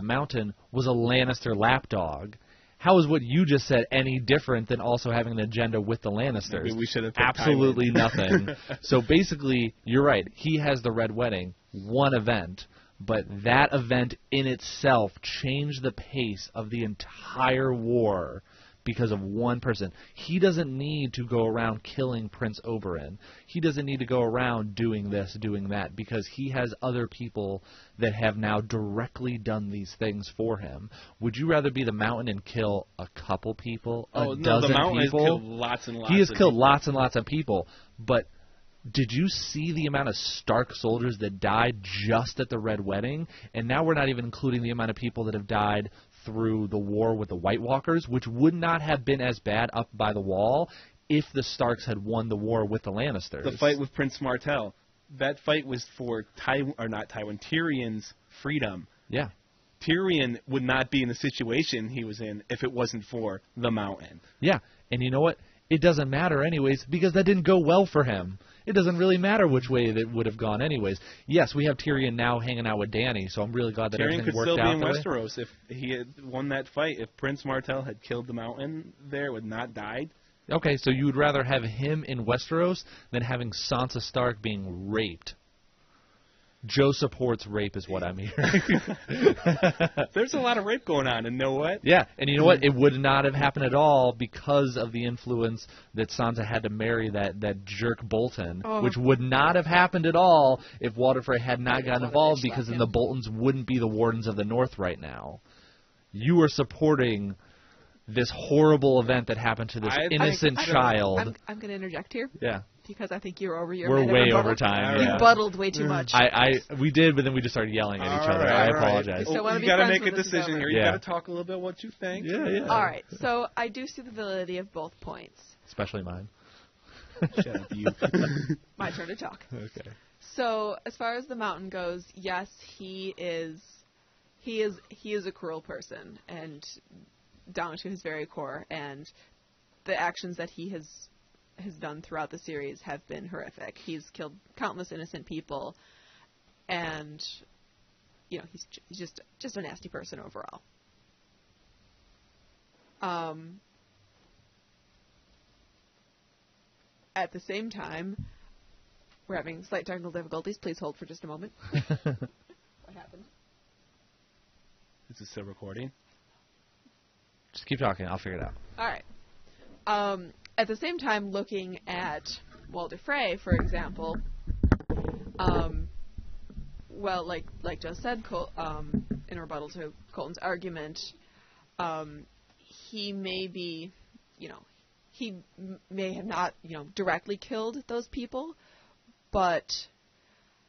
Speaker 1: Mountain was a Lannister lapdog, how is what you just said any different than also having an agenda with the Lannisters?
Speaker 3: Maybe we should have
Speaker 1: absolutely nothing. So basically, you're right. He has the Red Wedding, one event, but that event in itself changed the pace of the entire war because of one person. He doesn't need to go around killing Prince Oberyn. He doesn't need to go around doing this, doing that, because he has other people that have now directly done these things for him. Would you rather be the Mountain and kill a couple people, a dozen
Speaker 3: the Mountain
Speaker 1: people?
Speaker 3: has killed lots and lots.
Speaker 1: He has killed lots and lots of people, but did you see the amount of Stark soldiers that died just at the Red Wedding? And now we're not even including the amount of people that have died through the war with the White Walkers, which would not have been as bad up by the Wall if the Starks had won the war with the Lannisters.
Speaker 3: The fight with Prince Martell, that fight was for Tyrion's freedom.
Speaker 1: Yeah.
Speaker 3: Tyrion would not be in the situation he was in if it wasn't for the Mountain.
Speaker 1: Yeah, and you know what? It doesn't matter anyways because that didn't go well for him. It doesn't really matter which way that would have gone anyways. Yes, we have Tyrion now hanging out with Dany, so I'm really glad that everything worked out.
Speaker 3: Tyrion could still be in Westeros if he had won that fight. If Prince Martell had killed the Mountain there, would not died.
Speaker 1: Okay, so you would rather have him in Westeros than having Sansa Stark being raped. Joe supports rape is what I'm hearing.
Speaker 3: There's a lot of rape going on, and know what?
Speaker 1: Yeah, and you know what? It would not have happened at all because of the influence that Sansa had to marry that jerk Bolton, which would not have happened at all if Walder Frey had not gotten involved, because then the Boltons wouldn't be the Wardens of the North right now. You are supporting this horrible event that happened to this innocent child.
Speaker 2: I'm going to interject here.
Speaker 1: Yeah.
Speaker 2: Because I think you're over your
Speaker 1: We're way over time.
Speaker 2: You buttled way too much.
Speaker 1: We did, but then we just started yelling at each other. I apologize.
Speaker 2: So
Speaker 3: you got to make a decision here. You got to talk a little bit what you think.
Speaker 1: Yeah.
Speaker 2: All right. So I do see the validity of both points.
Speaker 1: Especially mine.
Speaker 3: Shut up, you.
Speaker 2: My turn to talk.
Speaker 1: Okay.
Speaker 2: So as far as the Mountain goes, yes, he is a cruel person, and down to his very core, and the actions that he has done throughout the series have been horrific. He's killed countless innocent people, and he's just a nasty person overall. At the same time, we're having slight technical difficulties. Please hold for just a moment. What happened?
Speaker 3: Is this still recording?
Speaker 1: Just keep talking. I'll figure it out.
Speaker 2: All right. At the same time, looking at Walder Frey, for example, well, like Joe said, in rebuttal to Colton's argument, he may be, he may have not, directly killed those people, but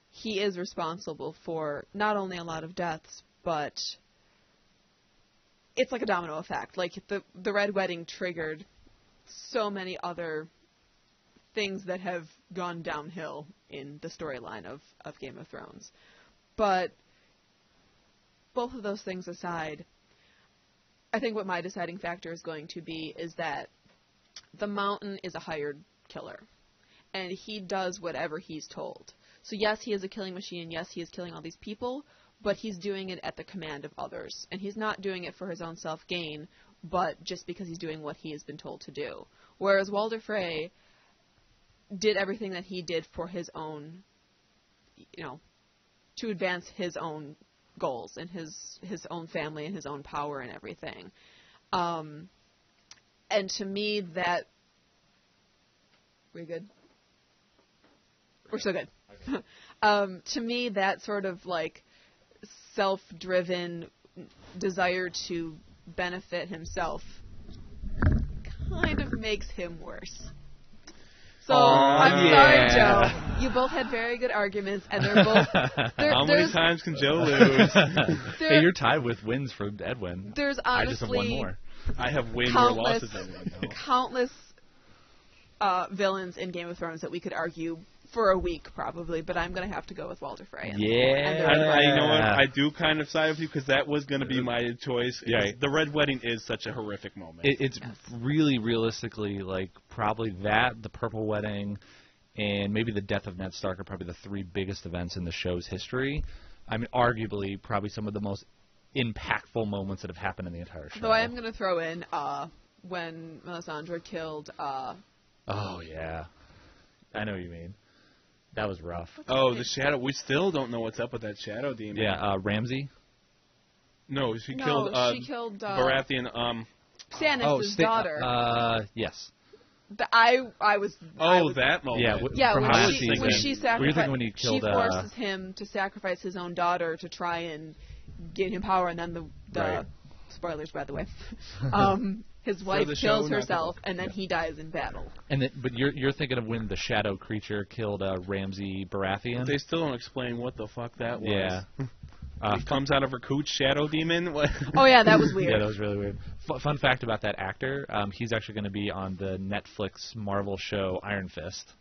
Speaker 2: he is responsible for not only a lot of deaths, but it's like a domino effect. Like the Red Wedding triggered so many other things that have gone downhill in the storyline of Game of Thrones. But both of those things aside, I think what my deciding factor is going to be is that the Mountain is a hired killer, and he does whatever he's told. So yes, he is a killing machine, yes, he is killing all these people, but he's doing it at the command of others, and he's not doing it for his own self-gain, but just because he's doing what he has been told to do. Whereas Walder Frey did everything that he did for his own, to advance his own goals and his own family and his own power and everything. And to me that... We good? We're so good. Okay. To me that sort of self-driven desire to benefit himself kind of makes him worse. So I'm sorry, Joe. You both had very good arguments, and they're both.
Speaker 3: How many times can Joe lose?
Speaker 1: Hey, you're tied with wins for Edwin.
Speaker 2: There's honestly
Speaker 1: I just have one more.
Speaker 3: I have way more losses than Edwin. No.
Speaker 2: Countless villains in Game of Thrones that we could argue for a week probably, but I'm going to have to go with Walder Frey.
Speaker 3: Yeah. You know what? I do kind of side with you because that was going to be my choice. Yeah. The Red Wedding is such a horrific moment.
Speaker 1: It's really realistically probably that, the Purple Wedding, and maybe the death of Ned Stark are probably the three biggest events in the show's history. I mean, arguably probably some of the most impactful moments that have happened in the entire show.
Speaker 2: Though I am going to throw in when Melisandre killed.
Speaker 1: Oh yeah, I know what you mean. That was rough.
Speaker 3: Oh, the shadow. We still don't know what's up with that shadow demon.
Speaker 1: Yeah, Ramsey.
Speaker 3: No, she
Speaker 2: she killed
Speaker 3: Baratheon.
Speaker 2: Stannis' daughter.
Speaker 1: Yes.
Speaker 2: I was.
Speaker 3: That moment.
Speaker 1: Yeah,
Speaker 2: when
Speaker 1: last
Speaker 2: she
Speaker 1: season.
Speaker 2: when she sacrificed,
Speaker 1: when he killed,
Speaker 2: she forces him to sacrifice his own daughter to try and get him power, and then the
Speaker 1: Right.
Speaker 2: spoilers, by the way. His wife kills herself, and then he dies in battle.
Speaker 1: But you're thinking of when the shadow creature killed Ramsey Baratheon.
Speaker 3: They still don't explain what the fuck that was.
Speaker 1: Yeah.
Speaker 3: He comes out of her cooch, shadow demon. What?
Speaker 2: Oh yeah, that was weird.
Speaker 1: Yeah, that was really weird. Fun fact about that actor: he's actually going to be on the Netflix Marvel show Iron Fist.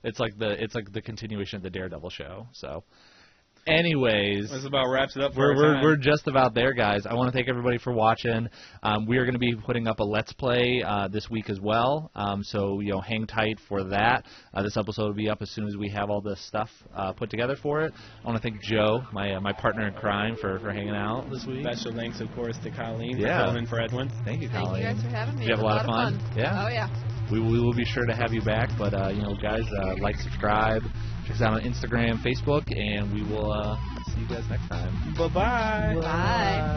Speaker 1: It's like the continuation of the Daredevil show. So. Anyways,
Speaker 3: this about wraps it up for our time.
Speaker 1: We're just about there, guys. I want to thank everybody for watching. We are going to be putting up a Let's Play this week as well, so hang tight for that. This episode will be up as soon as we have all the stuff put together for it. I want to thank Joe, my partner in crime, for hanging out this week.
Speaker 3: Special thanks, of course, to Colleen for filling in for Edwin.
Speaker 1: Thank you, Colleen.
Speaker 2: Thank you guys for having me.
Speaker 1: Did you have a lot of fun? Yeah.
Speaker 2: Oh yeah.
Speaker 1: We will be sure to have you back, but guys, like, subscribe, check us out on Instagram, Facebook, and we will see you guys next time.
Speaker 3: Bye-bye.
Speaker 2: Bye.